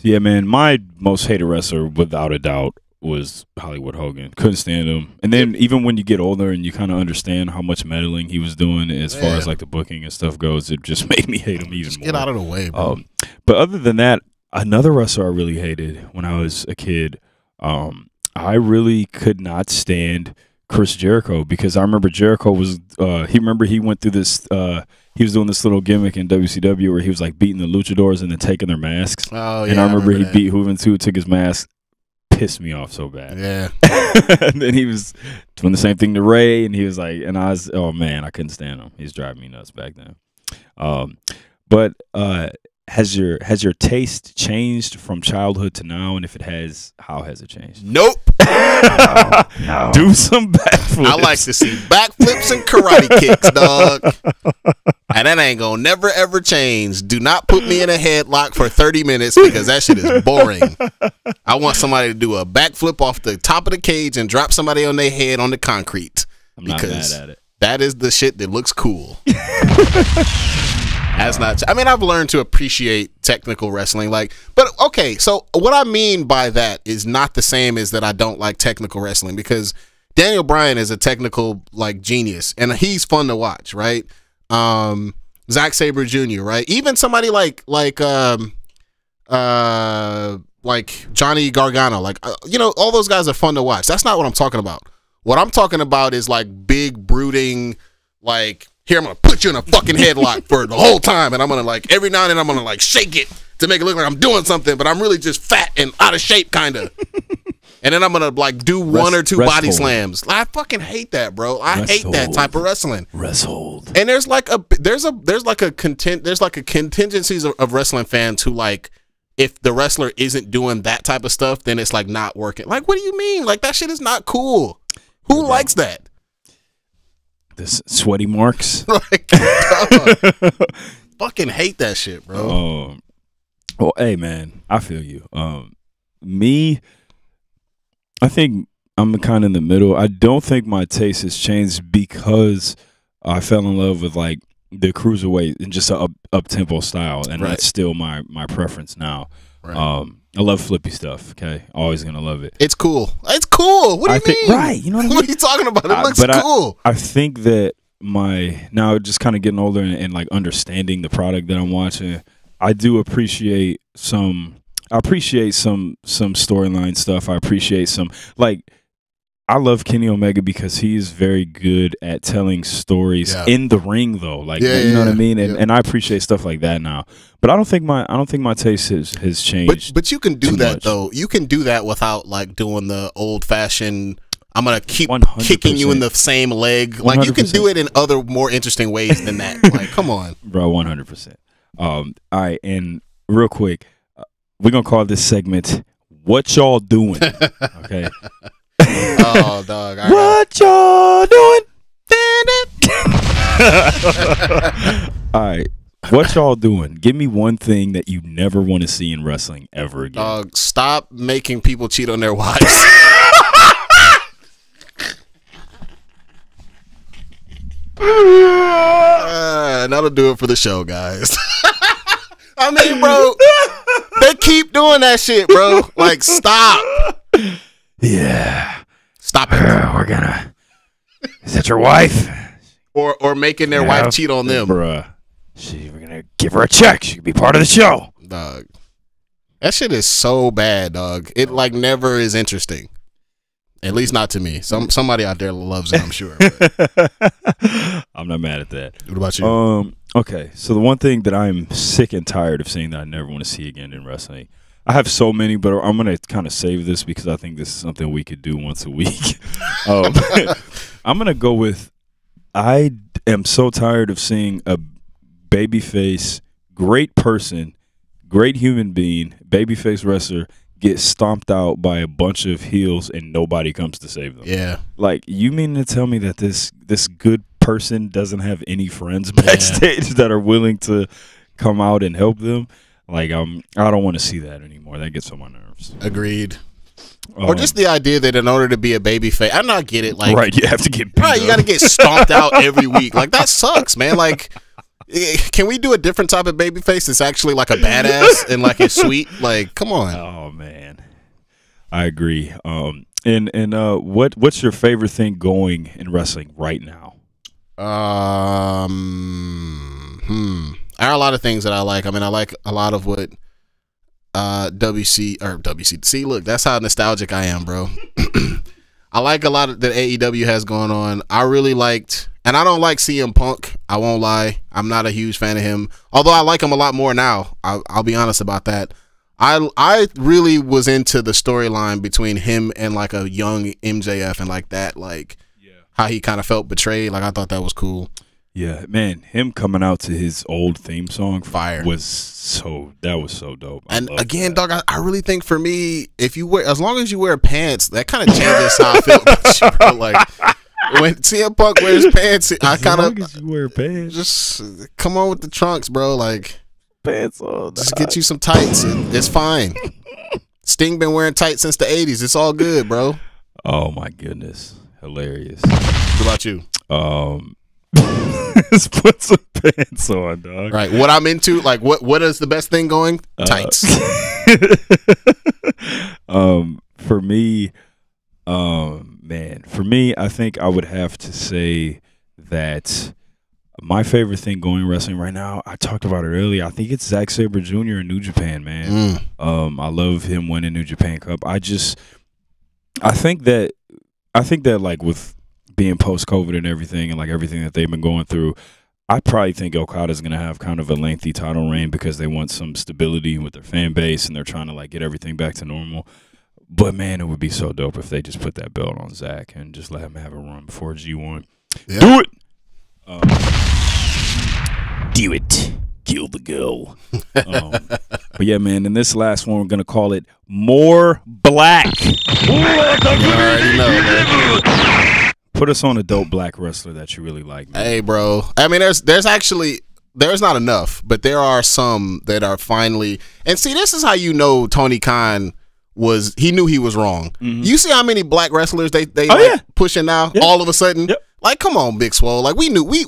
Yeah, man. My most hated wrestler, without a doubt, was Hollywood Hogan. Couldn't stand him. And then even when you get older and you kind of understand how much meddling he was doing as far as like the booking and stuff goes, it just made me hate him even more. Get out of the way, bro. But other than that, another wrestler I really hated when I was a kid, I really could not stand Chris Jericho, because I remember Jericho was he went through this he was doing this little gimmick in WCW where he was like beating the luchadors and then taking their masks. Oh yeah. And I remember he beat Juventud, took his mask. Pissed me off so bad. Yeah. And then he was doing the same thing to Ray, and he was like, and I was, oh man, I couldn't stand him. He's driving me nuts back then. But has your taste changed from childhood to now? And if it has, how has it changed? Nope. No. Do some backflips. I like to see backflips and karate kicks, dog. And that ain't gonna never ever change. Do not put me in a headlock for 30 minutes because that shit is boring. I want somebody to do a backflip off the top of the cage and drop somebody on their head on the concrete. I'm not mad at it. That is the shit that looks cool. That's not. I mean, I've learned to appreciate technical wrestling. But okay. So what I mean by that is not the same as that I don't like technical wrestling, because Daniel Bryan is a technical genius and he's fun to watch, right? Zack Saber Jr., right? Even somebody like Johnny Gargano, all those guys are fun to watch. That's not what I'm talking about. What I'm talking about is big brooding, here, I'm gonna put you in a fucking headlock for the whole time, and I'm gonna every now and then I'm gonna shake it to make it look like I'm doing something, but I'm really just fat and out of shape, kind of. And then I'm gonna do one or two body slams. I fucking hate that, bro. I hate that type of wrestling. Wrestled. And there's a contingencies of wrestling fans who if the wrestler isn't doing that type of stuff, then it's not working. What do you mean? That shit is not cool. Who likes that? This sweaty marks. Like, fucking hate that shit, bro. Well, hey man, I feel you. Me, I think I'm kind of in the middle. I don't think my taste has changed because I fell in love with like the cruiserweight and just a up tempo style, and that's still my preference now. Right. I love flippy stuff. Okay, always gonna love it. It's cool. It's cool. What do you mean? Right. You know what I mean? What are you talking about? It looks cool. I think that now just kind of getting older and like understanding the product that I'm watching, I do appreciate some. I appreciate some storyline stuff. I appreciate some like. I love Kenny Omega because he's very good at telling stories in the ring, though. Like, you know what I mean? And I appreciate stuff like that now. But I don't think my taste has changed. But you can do that though. You can do that without like doing the old fashioned. I'm gonna keep 100%. Kicking you in the same leg. Like 100%. You can do it in other more interesting ways than that. Like, come on, bro. 100%. All right, and real quick, we're gonna call this segment "What Y'all Doing?" Okay. Oh, dog. What y'all doing? All right. What y'all doing? Give me one thing that you never want to see in wrestling ever again. Dog, stop making people cheat on their wives. That'll do it for the show, guys. I mean, bro, they keep doing that shit, bro. Like, stop. Yeah. Stop it. We're gonna. Is that your wife? Or making their wife cheat on them. Bruh. We're gonna give her a check. She can be part of the show. Dog. That shit is so bad, dog. It like never is interesting. At least not to me. Somebody out there loves it, I'm sure. I'm not mad at that. What about you? Okay. So the one thing that I'm sick and tired of seeing that I never want to see again in wrestling. I have so many, but I'm going to kind of save this because I think this is something we could do once a week. I'm going to go with, I am so tired of seeing a babyface, great person, great human being, babyface wrestler get stomped out by a bunch of heels and nobody comes to save them. Yeah. Like, you mean to tell me that this good person doesn't have any friends backstage that are willing to come out and help them? Like, I don't want to see that anymore. That gets on my nerves. Agreed. Or just the idea that in order to be a babyface, I not get it. Like, right, you have to get beat right. You got to get stomped out every week. Like, that sucks, man. Like, can we do a different type of babyface that's actually like a badass and like is sweet? Like, come on. Oh man, I agree. What's your favorite thing going in wrestling right now? There are a lot of things that I like. I mean, I like a lot of what WC. See, look, that's how nostalgic I am, bro. I like a lot of that AEW has going on. I really liked, and I don't like CM Punk. I won't lie. I'm not a huge fan of him. Although I like him a lot more now. I'll be honest about that. I really was into the storyline between him and like a young MJF and like that, like how he kind of felt betrayed. Like I thought that was cool. Yeah, man, him coming out to his old theme song fire was so dope. And again, dog, I really think for me, if you wear, as long as you wear pants, that kind of changes how I feel about you, bro. Like when CM Punk wears pants, I kind of you wear pants. Just come on with the trunks, bro. Like pants on. Just get you some tights. It's fine. Sting been wearing tights since the '80s. It's all good, bro. Oh my goodness, hilarious. What about you? Just put some pants on, dog. Right. What I'm into, like what is the best thing going? Tights. For me, I think I would have to say that my favorite thing going wrestling right now, I talked about it earlier. I think it's Zack Saber Jr. in New Japan, man. I love him winning New Japan Cup. I think that like with being post-COVID and everything and like everything that they've been going through, I probably think Okada's going to have kind of a lengthy title reign because they want some stability with their fan base and they're trying to like get everything back to normal. But man, it would be so dope if they just put that belt on Zack and just let him have a run before G1. Yeah. Do it! Do it. Kill the girl. But yeah, man, in this last one, we're going to call it More Black. You already know, man. Put us on a dope black wrestler that you really like, man. Hey, bro. I mean, there's not enough, but there are some that are finally. And see, this is how you know Tony Khan he knew he was wrong. You see how many black wrestlers they pushing now all of a sudden. Like, come on, Big Swole. Like, we knew we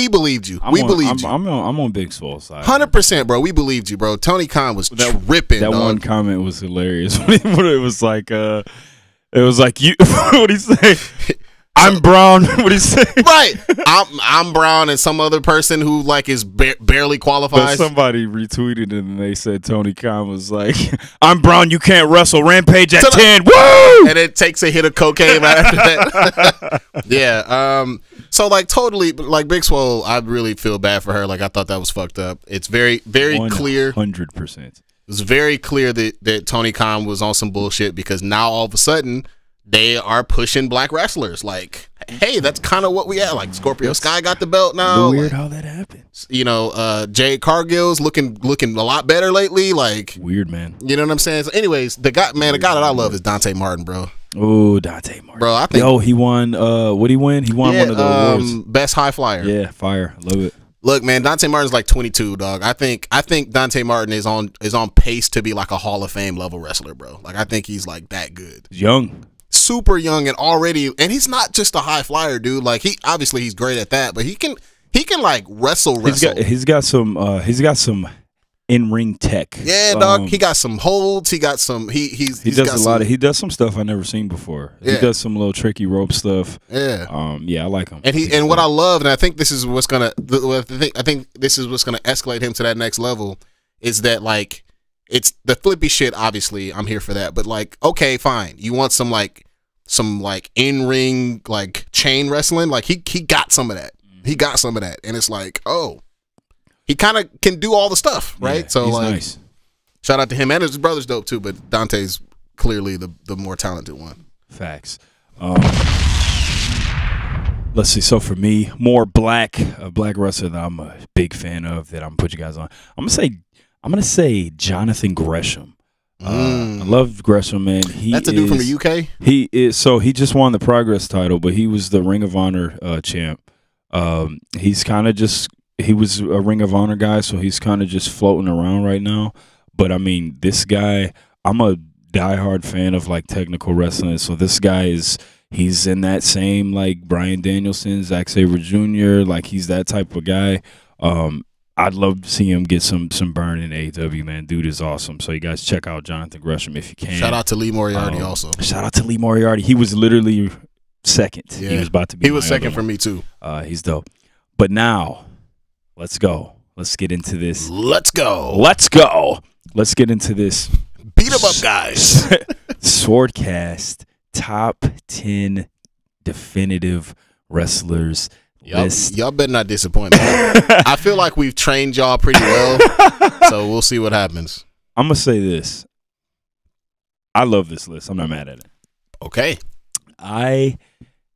believed you. We believed you. I'm on Big Swole's side. 100%, bro. We believed you, bro. Tony Khan was tripping. That dog. one comment was hilarious. It was like you. What he say? I'm brown. What he say? Right. I'm brown, and some other person who like is barely qualifies. But somebody retweeted it and they said Tony Khan was like, "I'm brown. You can't wrestle. Rampage at 10. Woo!" And it takes a hit of cocaine right after that. Yeah. So like totally, like Big Swole, I really feel bad for her. Like I thought that was fucked up. It's very clear. 100%. It was very clear that Tony Khan was on some bullshit because now all of a sudden they are pushing black wrestlers. Like, hey, that's kind of what we had. Like Scorpio Sky got the belt now. Weird like, how that happened. You know, Jade Cargill's looking a lot better lately. Like weird, man. You know what I'm saying? So anyways, the guy that I love is Dante Martin, bro. Oh, Dante Martin, bro. I think he won. What'd he win? He won one of the awards. Best high flyer. Yeah, fire. I love it. Look, man, Dante Martin's like 22, dog. I think Dante Martin is on pace to be like a Hall of Fame level wrestler, bro. Like I think he's like that good. Young. Super young and he's not just a high flyer, dude. Like he's great at that, but he can like wrestle. He's got some in-ring tech. Yeah, dog. He got some holds. He got some. He does some stuff I've never seen before. Yeah. He does some little tricky rope stuff. Yeah. Yeah, I like him. And what I love, and I think this is what's gonna escalate him to that next level, is that like it's the flippy shit. Obviously, I'm here for that. But like, okay, fine. You want some in-ring like chain wrestling? Like he got some of that. He got some of that, and it's like, oh. He kind of can do all the stuff, right? Yeah, so he's like, nice. Shout out to him, and his brother's dope too. But Dante's clearly the more talented one. Facts. Let's see. So for me, more black wrestler that I'm a big fan of that I'm gonna put you guys on. I'm gonna say Jonathan Gresham. I love Gresham, man. That's a dude from the UK. He is. So he just won the Progress title, but he was the Ring of Honor champ. He's kind of just. He was a Ring of Honor guy, so he's kind of just floating around right now. But I mean, this guy, I'm a diehard fan of like technical wrestling. So this guy he's in that same like Bryan Danielson, Zack Saber Jr. Like he's that type of guy. I'd love to see him get some burn in AEW, man. Dude is awesome. So you guys check out Jonathan Gresham if you can. Shout out to Lee Moriarty also. Shout out to Lee Moriarty. He was literally second. Yeah. He was about to be. He was second for me too. He's dope. But now. Let's go. Let's get into this. Let's go. Let's go. Let's get into this. Beat 'em up, guys. SwordCast top 10 definitive wrestlers list. Y'all better not disappoint me. I feel like we've trained y'all pretty well, so we'll see what happens. I'm going to say this. I love this list. I'm not mad at it. Okay.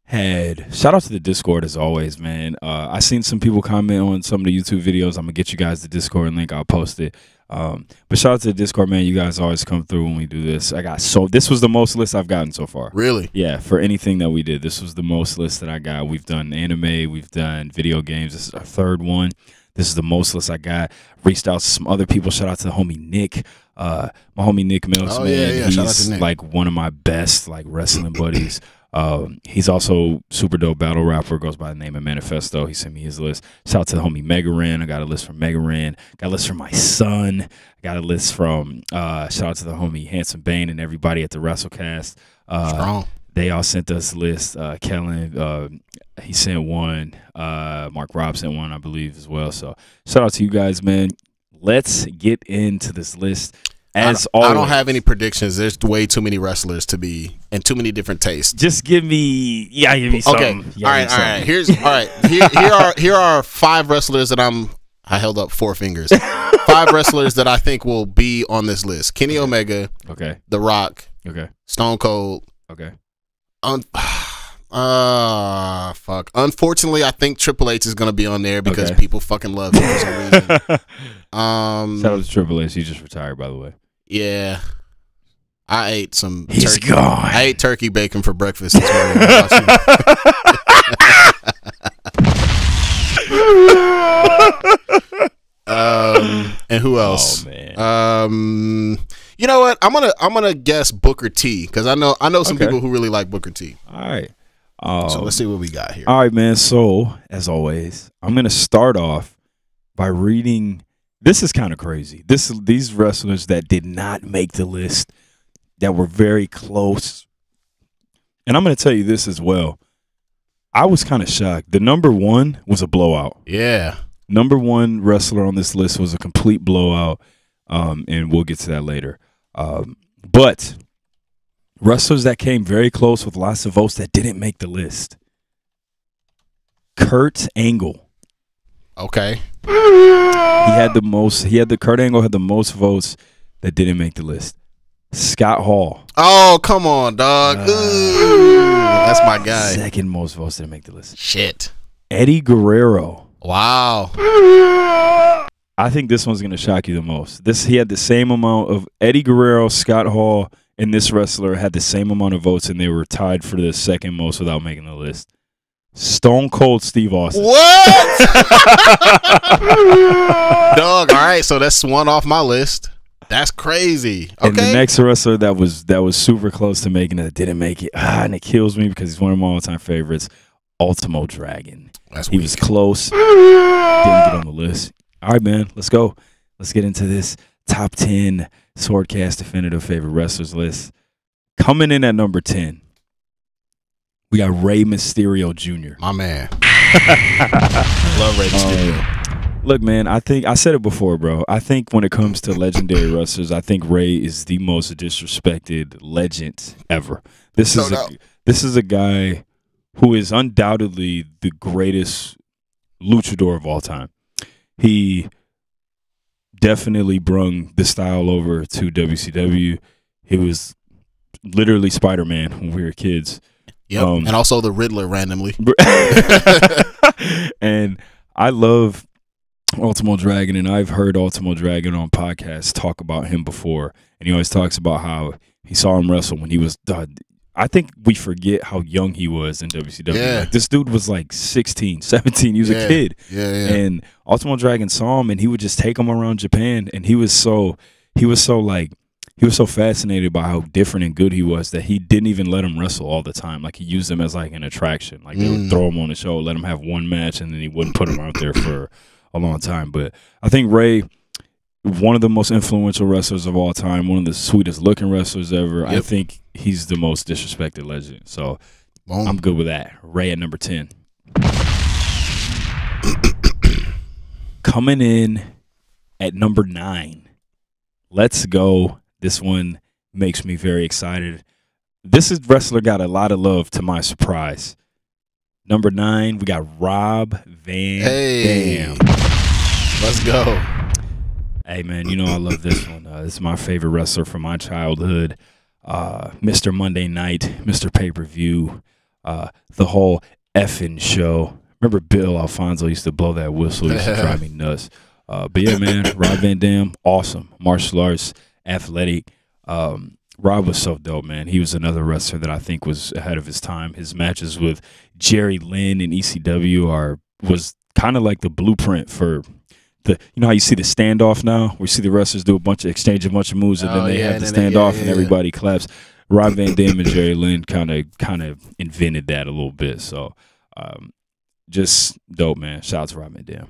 Shout out to the Discord as always, man. I seen some people comment on some of the YouTube videos. I'm gonna get you guys the Discord link. I'll post it. But shout out to the Discord, man. You guys always come through when we do this. This was the most list I've gotten so far. Really? Yeah, for anything that we did, this was the most list that I got. We've done anime, we've done video games. This is our third one. This is the most list I got. Reached out to some other people. Shout out to the homie Nick. My homie Nick Mills, man. Yeah. He's shout out to Nick. Like one of my best like wrestling buddies. He's also super dope battle rapper, goes by the name of Manifesto. He sent me his list. Shout out to the homie Mega Ran. I got a list from Mega Ran. Got a list from my son. I got a list from shout out to the homie Handsome Bane and everybody at the WrestleCast. Strong. They all sent us a list. Kellen, he sent one. Mark Robb sent one, I believe, as well. So shout out to you guys, man. Let's get into this list. As always, I don't have any predictions. There's way too many wrestlers to be, and too many different tastes. Just give me something. Okay, all right. Here are 5 wrestlers that I held up 4 fingers. 5 wrestlers that I think will be on this list: Kenny Omega, okay, The Rock, okay, Stone Cold, okay. Fuck. Unfortunately, I think Triple H is gonna be on there because people fucking love him for some reason. Shout out to Triple H. He just retired, by the way. Yeah, I ate some. He's gone. I ate turkey bacon for breakfast this morning. Who else? Oh man. You know what? I'm gonna guess Booker T, because I know some people who really like Booker T. All right. So let's see what we got here. All right, man. So as always, I'm gonna start off by reading. This is kind of crazy. These wrestlers that did not make the list, that were very close. And I'm gonna tell you this as well. I was kind of shocked. The number one was a blowout. Yeah. Number one wrestler on this list was a complete blowout, and we'll get to that later. But wrestlers that came very close with lots of votes that didn't make the list. Kurt Angle. Okay. Kurt Angle had the most votes that didn't make the list. Scott Hall. Oh, come on, dog. That's my guy. Second most votes didn't make the list. Shit. Eddie Guerrero. Wow. I think this one's going to shock you the most. He had the same amount of Eddie Guerrero, Scott Hall, and this wrestler had the same amount of votes, and they were tied for the second most without making the list. Stone Cold Steve Austin. What? Dog, all right, so that's one off my list. That's crazy. Okay. And the next wrestler that was super close to making it, didn't make it. And it kills me because he's one of my all-time favorites, Ultimo Dragon. He was close. Didn't get on the list. All right, man, let's go. Let's get into this top 10 SwordCast Definitive Favorite Wrestlers list. Coming in at number 10, we got Rey Mysterio Jr. My man. Love Rey Mysterio. Look, man, I think I said it before, bro. I think when it comes to legendary wrestlers, I think Rey is the most disrespected legend ever. This is a guy who is undoubtedly the greatest luchador of all time. He definitely brung the style over to WCW. He was literally Spider-Man when we were kids. Yep, and also the Riddler randomly. And I love Ultimo Dragon, and I've heard Ultimo Dragon on podcasts talk about him before, and he always talks about how he saw him wrestle when he was I think we forget how young he was in WCW. Yeah. Like, this dude was like 16, 17. He was a kid. Yeah. And Ultimo Dragon saw him, and he would just take him around Japan, and he was so fascinated by how different and good he was that he didn't even let him wrestle all the time. Like, he used him as like an attraction. Like, they would throw him on the show, let him have one match, and then he wouldn't put him out there for a long time. But I think Rey, one of the most influential wrestlers of all time, one of the sweetest looking wrestlers ever. Yep. I think he's the most disrespected legend. So I'm good with that. Rey at number 10. Coming in at number 9. Let's go. This one makes me very excited. This wrestler got a lot of love, to my surprise. Number 9, we got Rob Van Dam. Let's go. Hey, man, you know I love this one. This is my favorite wrestler from my childhood. Mr. Monday Night, Mr. Pay-Per-View, the whole effing show. Remember Bill Alfonso used to blow that whistle. It used to drive me nuts. But yeah, man, Rob Van Dam, awesome. Martial arts, athletic. Rob was so dope, man. He was another wrestler that I think was ahead of his time. His matches with Jerry Lynn in ECW was kind of like the blueprint for you know how you see the standoff now? We see the wrestlers do exchange a bunch of moves, and then they have the standoff, and everybody claps. Rob Van Dam and Jerry Lynn kind of invented that a little bit. So just dope, man. Shout out to Rob Van Dam.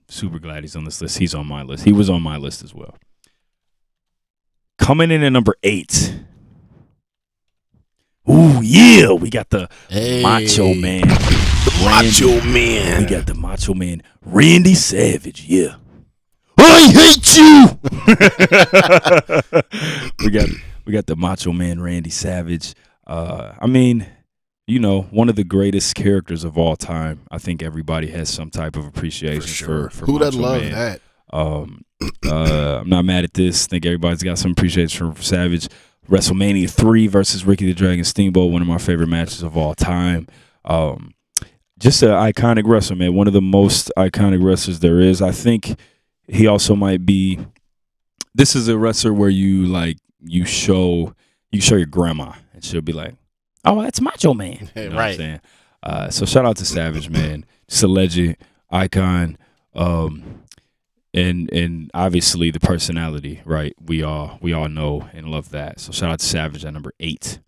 Super glad he's on this list. He's on my list. He was on my list as well. Coming in at number 8. Ooh, yeah. We got the Macho Man. Macho Man. We got the Macho Man, Randy Savage. Yeah. I hate you. we got the Macho Man, Randy Savage. I mean, you know, one of the greatest characters of all time. I think everybody has some type of appreciation for Who Macho doesn't love Man. that? I'm not mad at this. I think everybody's got some appreciation for Savage. WrestleMania 3 versus Ricky the Dragon Steamboat, one of my favorite matches of all time. Just an iconic wrestler, man. One of the most iconic wrestlers there is. I think he also might be. This is a wrestler where you show your grandma, and she'll be like, "Oh, that's Macho Man." You know what I'm saying? So shout out to Savage, man. Just a legend, icon. and obviously the personality, right? We all know and love that. So shout out to Savage at number 8.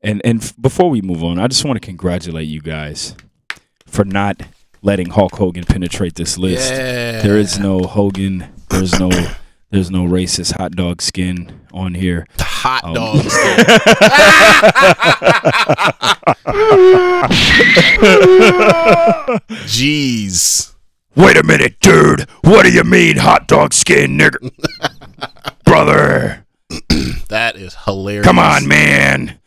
And before we move on, I just want to congratulate you guys for not letting Hulk Hogan penetrate this list. Yeah. There is no Hogan. There's no racist hot dog skin on here. Hot dog skin. Jeez. Wait a minute, dude. What do you mean hot dog skin, nigga? Brother. That is hilarious. Come on, man.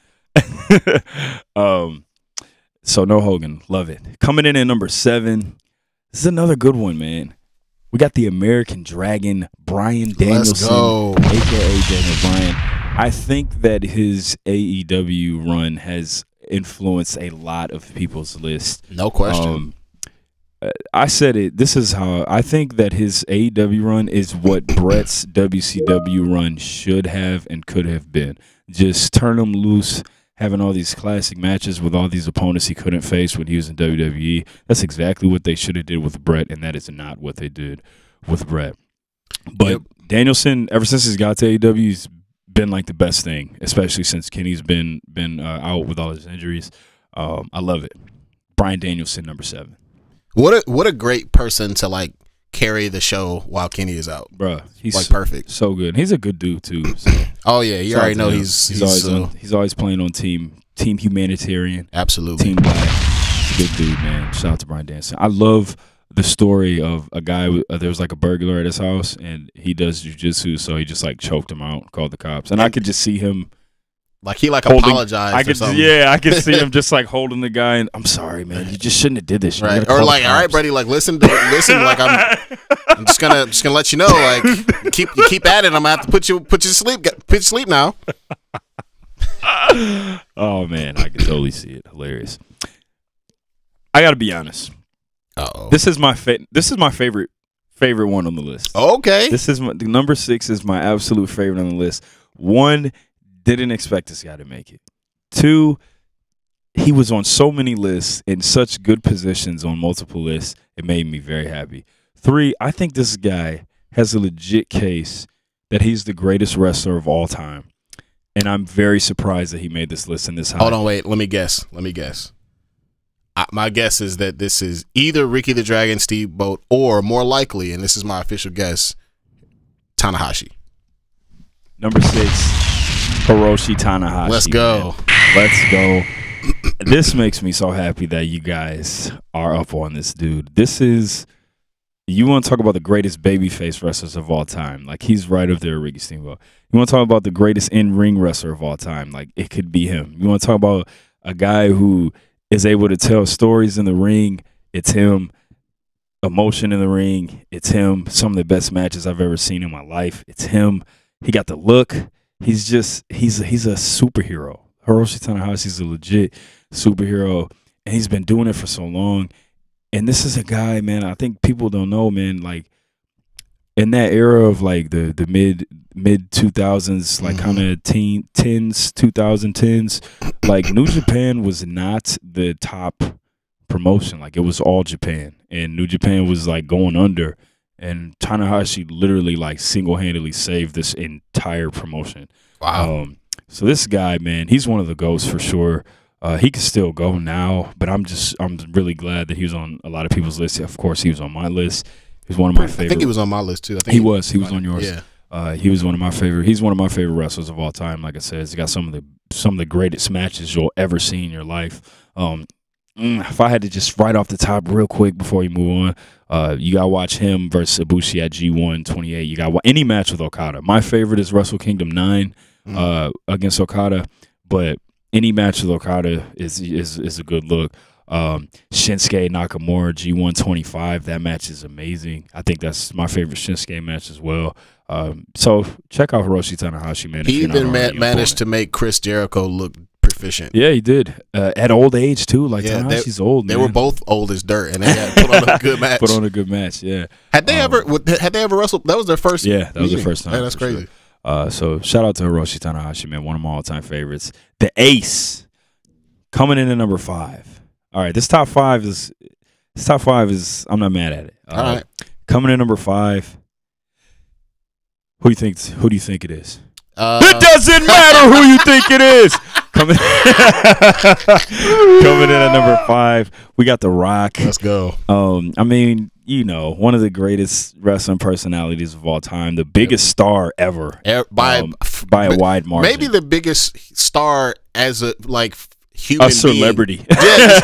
So no Hogan. Love it. Coming in at number 7. This is another good one, man. We got the American Dragon, Bryan Danielson, a.k.a. Daniel Bryan. I think that his AEW run has influenced a lot of people's list. No question. I said it. This is how I think that his AEW run is what Brett's WCW run should have and could have been. Just turn him loose, having all these classic matches with all these opponents he couldn't face when he was in WWE. That's exactly what they should have did with Brett, and that is not what they did with Brett. But Danielson, ever since he's got to AEW, he's been like the best thing, especially since Kenny's been out with all his injuries. I love it. Bryan Danielson, number 7. What a great person to like carry the show while Kenny is out, Bruh, he's like perfect, so good. He's a good dude too. So. Oh yeah, you already know he's always playing on team humanitarian. Absolutely, team black. Good dude, man. Shout out to Bryan Danielson. I love the story of a guy. There was like a burglar at his house, and he does jujitsu, so he just like choked him out, called the cops, and I could just see him. Like he apologized. I could see him just like holding the guy, and I'm sorry, man. You just shouldn't have did this. Right. Or like, all right, buddy, like listen. Like I'm just gonna let you know, like keep at it. I'm gonna have to put you to sleep. Put you to sleep now. Oh man, I can totally see it. Hilarious. I gotta be honest. Uh-oh. This is my favorite one on the list. Okay. This is the number 6 is my absolute favorite on the list. 1. Didn't expect this guy to make it. 2, he was on so many lists in such good positions on multiple lists. It made me very happy. 3, I think this guy has a legit case that he's the greatest wrestler of all time. And I'm very surprised that he made this list in this high. Hold on, wait. Let me guess. My guess is that this is either Ricky the Dragon Steamboat or more likely, and this is my official guess, Tanahashi. Number 6. Hiroshi Tanahashi. Let's go. Man. Let's go. This makes me so happy that you guys are up on this dude. This is, you want to talk about the greatest babyface wrestlers of all time. Like, he's right up there, Ricky Steamboat. You want to talk about the greatest in-ring wrestler of all time. Like, it could be him. You want to talk about a guy who is able to tell stories in the ring. It's him. Emotion in the ring. It's him. Some of the best matches I've ever seen in my life. It's him. He got the look. He's a superhero. Hiroshi Tanahashi's a legit superhero, and he's been doing it for so long. And this is a guy, man, I think people don't know, man, like in that era of like the mid 2000s, like kind of 2010s, like New Japan was not the top promotion. Like it was all Japan, and New Japan was like going under. And Tanahashi literally like single-handedly saved this entire promotion. Wow. So this guy, man, he's one of the GOATs for sure. He can still go now, but I'm really glad that he was on a lot of people's lists. Of course, he was on my list. He was one of my favorite. I think he was on my list too. I think he was on yours. Yeah. He was one of my favorite. He's one of my favorite wrestlers of all time. Like I said, he's got some of the greatest matches you'll ever see in your life. If I had to just right off the top real quick before you move on, you got to watch him versus Ibushi at G1 28. You got any match with Okada. My favorite is Wrestle Kingdom 9 against Okada, but any match with Okada is a good look. Shinsuke Nakamura G1 25. That match is amazing. I think that's my favorite Shinsuke match as well. So check out Hiroshi Tanahashi, man. He even managed to make Chris Jericho look proficient. Yeah, he did. At old age too. Like Tanahashi's old. They were both old as dirt, and they had put on a good match. Put on a good match. Yeah. Had they ever wrestled? That was their first. Yeah, that was their first time. Yeah, that's crazy. Sure. So shout out to Hiroshi Tanahashi, man. One of my all-time favorites. The Ace coming in at number 5. All right, this top five is. I'm not mad at it. All right. Coming in number 5. Who do you think it is? It doesn't matter who you think it is. Coming in at number 5, we got The Rock. Let's go. I mean, you know, one of the greatest wrestling personalities of all time, the biggest star ever by a wide margin. Maybe the biggest star as a human celebrity. Being. Yeah,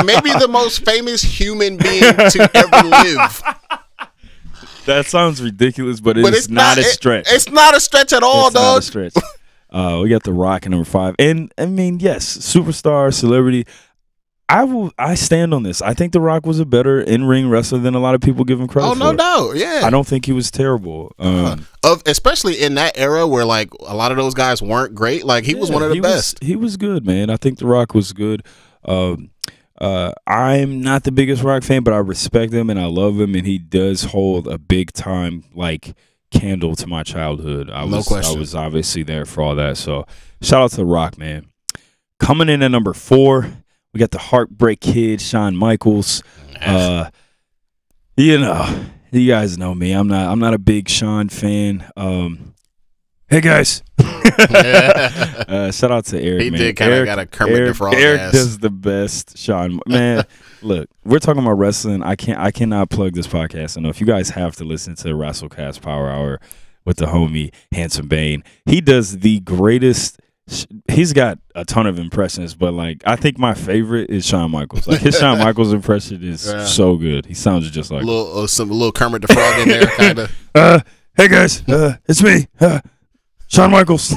maybe the most famous human being to ever live. That sounds ridiculous, but it's not a stretch. It's not a stretch at all, dog. It's not a stretch. We got The Rock at number 5, and I mean, yes, superstar, celebrity. I stand on this. I think The Rock was a better in-ring wrestler than a lot of people give him credit for. Oh, no doubt. Yeah. I don't think he was terrible. Especially in that era where a lot of those guys weren't great. He was one of the best. He was good, man. I think The Rock was good. I'm not the biggest Rock fan, but I respect him and I love him, and he does hold a big time candle to my childhood. No question. I was obviously there for all that. So shout out to The Rock, man. Coming in at number 4, we got the Heartbreak Kid, Shawn Michaels. You know, you guys know me. I'm not a big Shawn fan. Hey guys. Shout out to Eric. He man. did kind of got a Kermit the Frog Eric ass. does the best Shawn. Man, look, we're talking about wrestling. I cannot plug this podcast enough. You guys have to listen to SwordCast Power Hour with the homie Handsome Bane. He does the greatest. He's got a ton of impressions, but I think my favorite is Shawn Michaels. His Shawn Michaels impression is so good. He sounds just like some little Kermit the Frog in there, kind of. Hey guys, it's me, Shawn Michaels.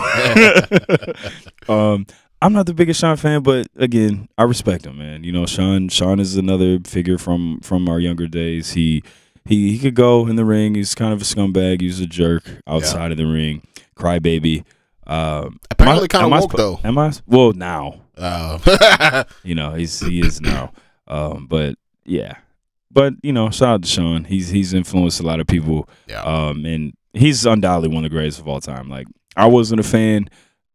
I'm not the biggest Shawn fan, but again, I respect him, man. You know, Shawn is another figure from our younger days. He could go in the ring. He's kind of a scumbag. He's a jerk outside of the ring, crybaby. Apparently kind of woke though. Am I? Well, now. You know, he is now. But yeah. But you know, shout out to Shawn. He's influenced a lot of people. Yeah. And he's undoubtedly one of the greatest of all time. I wasn't a fan,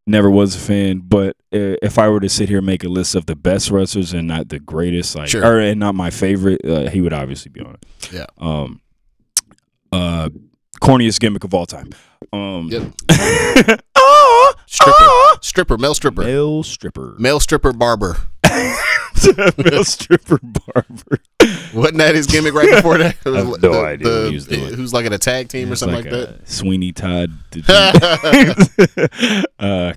never was a fan, but if I were to sit here and make a list of the best wrestlers and not the greatest, and not my favorite, he would obviously be on it. Yeah. Corniest gimmick of all time. Yep. Stripper, male stripper barber. Male stripper barber. Wasn't that his gimmick right before that? I have no idea what he was doing. Who's in a tag team or something like that? Sweeney Todd.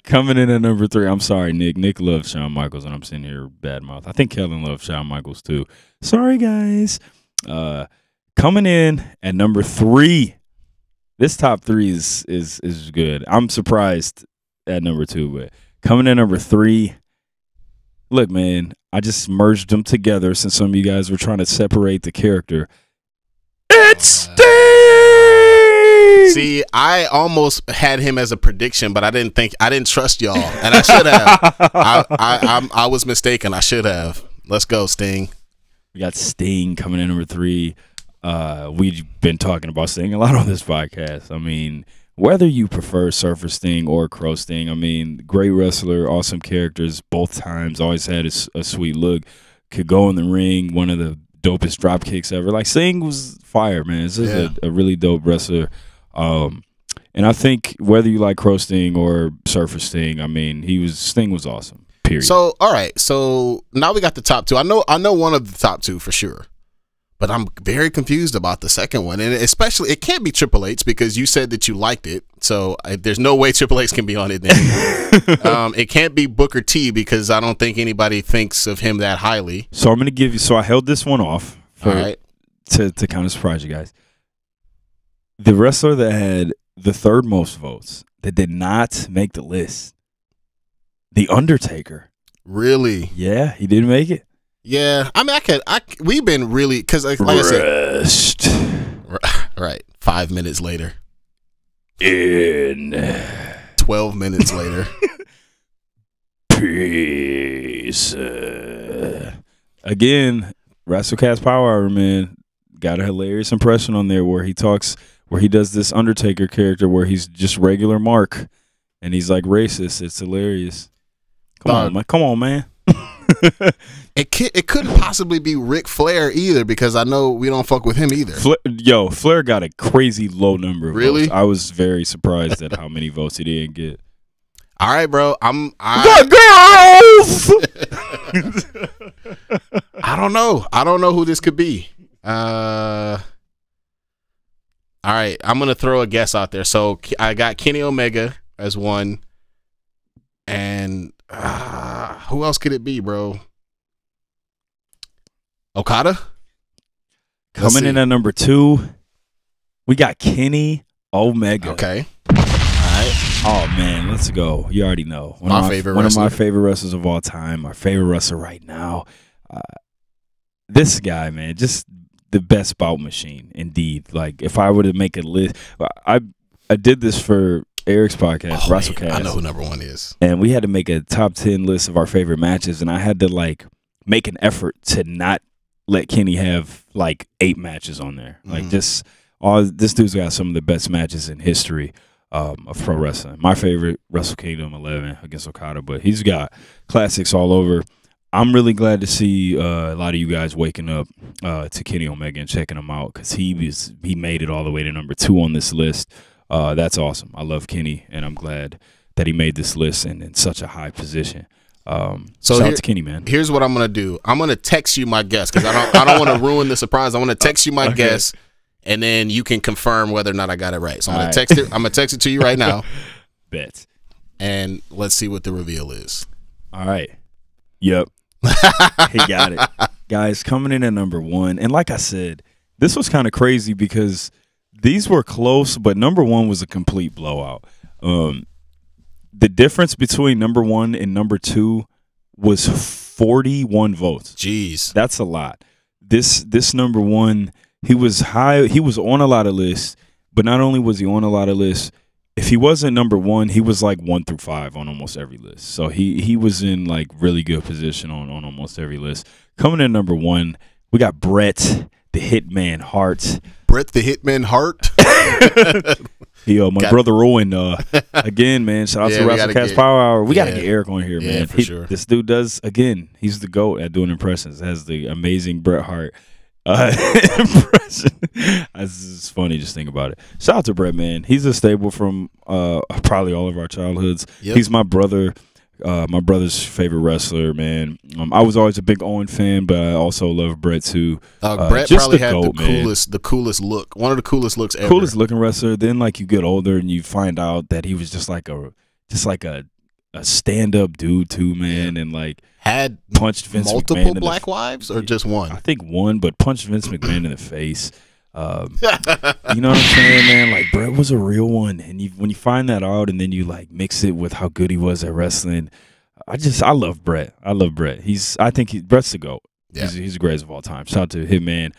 Coming in at number 3. I'm sorry, Nick. Nick loves Shawn Michaels, and I'm sitting here bad mouth. I think Kellen loves Shawn Michaels too. Sorry, guys. Coming in at number 3. This top 3 is good. I'm surprised at number 2, but coming in number 3. Look, man, I just merged them together since some of you guys were trying to separate the character. It's Sting! See, I almost had him as a prediction, but I didn't trust y'all, and I should have. I was mistaken. I should have. Let's go, Sting. We got Sting coming in number 3. We've been talking about Sting a lot on this podcast. I mean, whether you prefer Surfer Sting or Crow Sting, I mean, great wrestler, awesome characters both times, always had a sweet look, could go in the ring, one of the dopest drop kicks ever. Sting was fire, man. This is a really dope wrestler. And I think whether you like Crow Sting or Surfer Sting, I mean, Sting was awesome, period. So, all right. So now we got the top 2. I know one of the top 2 for sure. But I'm very confused about the second one, and especially it can't be Triple H because you said that you liked it, so there's no way Triple H can be on it. Then it can't be Booker T because I don't think anybody thinks of him that highly. So I'm gonna give you. So I held this one off all right, to kind of surprise you guys. The wrestler that had the 3rd most votes that did not make the list, The Undertaker. Really? Yeah, he didn't make it. Yeah, I mean, we've been really because like I said, right. 5 minutes later, 12 minutes later, peace. Again, WrestleCast Power Hour, man, got a hilarious impression on there where he does this Undertaker character where he's just regular Mark, and he's racist. It's hilarious. Come on, man. It couldn't possibly be Ric Flair either, because I know we don't fuck with him either. Flair got a crazy low number of really votes. I was very surprised at how many votes he didn't get. All right, bro. The girls. I don't know who this could be. All right, I'm gonna throw a guess out there. So I got Kenny Omega as one, and who else could it be, bro? Okada? Coming in at number 2, we got Kenny Omega. Okay. All right. Oh, man, let's go. You already know. One of my favorite wrestlers of all time, my favorite wrestler right now. This guy, man, just the best bout machine, indeed. Like, if I were to make a list, I did this for Eric's podcast, WrestleCast. I know who number 1 is. And we had to make a top 10 list of our favorite matches, and I had to, like, make an effort to not let Kenny have like 8 matches on there. Like this dude's got some of the best matches in history of pro wrestling. My favorite, Wrestle Kingdom 11 against Okada, but he's got classics all over. I'm really glad to see a lot of you guys waking up to Kenny Omega and checking him out, because he made it all the way to number 2 on this list. That's awesome. I love Kenny, and I'm glad that he made this list and in such a high position. So shout out to Kenny, man. Here's what I'm gonna do. I'm gonna text you my guess, because I don't want to ruin the surprise. I want to text you my guess, and then you can confirm whether or not I got it right. So I'm gonna text it. I'm gonna text it to you right now. Bet. And let's see what the reveal is. All right. Yep. He got it. Guys, coming in at number 1, and like I said, this was kind of crazy because these were close, but number 1 was a complete blowout. The difference between number 1 and number 2 was 41 votes. Jeez. That's a lot. This number 1, he was high. He was on a lot of lists, but not only was he on a lot of lists, if he wasn't number 1, he was like 1 through 5 on almost every list. So he was in like really good position on almost every list. Coming in number 1, we got Bret the Hitman Hart. Bret the Hitman Hart. Yo, my brother Rowan, again, man, shout out to WrestleCast Power Hour. We got to get Eric on here, man. For sure. This dude does, again, he's the GOAT at doing impressions. Has the amazing Bret Hart impression. It's funny, just think about it. Shout out to Bret, man. He's a staple from probably all of our childhoods. Yep. He's my brother. My brother's favorite wrestler, man. I was always a big Owen fan, but I also love Bret too. Bret probably had the coolest look. One of the coolest looks ever. Coolest looking wrestler. Then like you get older and you find out that he was just like a stand up dude too, man, and like had punched Vince multiple McMahon black wives or just one. I think one, but punched Vince McMahon in the face. You know what I'm saying, man? Like Bret was a real one, and when you find that out, and then you like mix it with how good he was at wrestling, I love Bret. I love Bret. I think Bret's the GOAT. Yeah. He's the greatest of all time. Shout out to him, man.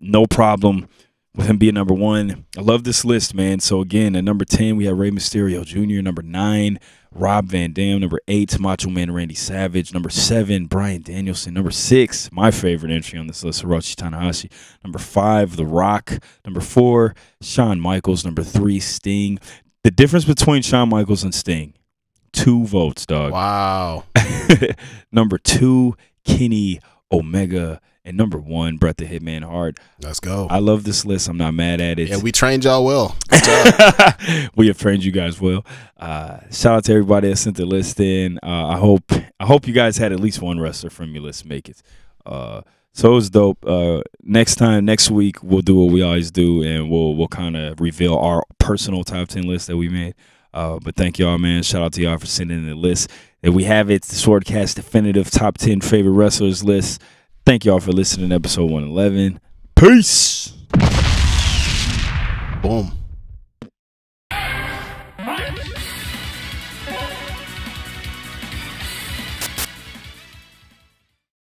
No problem with him being number 1. I love this list, man. So again, at number 10, we have Rey Mysterio Jr. Number 9, Rob Van Dam. Number 8, Macho Man Randy Savage. Number 7, Bryan Danielson. Number 6, my favorite entry on this list, Hiroshi Tanahashi. Number 5, The Rock. Number 4, Shawn Michaels. Number 3, Sting. The difference between Shawn Michaels and Sting, 2 votes, dog. Wow. Number 2, Kenny Omega. And number 1, Bret the Hitman Hart. Let's go. I love this list. I'm not mad at it. Yeah, we trained y'all well. We have trained you guys well. Shout out to everybody that sent the list in. I hope you guys had at least one wrestler from your list make it. So it was dope. Next week, we'll do what we always do, and we'll kind of reveal our personal top 10 list that we made. But thank y'all, man. Shout out to y'all for sending in the list. And we have it, the SwordCast Definitive Top 10 Favorite Wrestlers list. Thank y'all for listening to episode 111. Peace. Boom.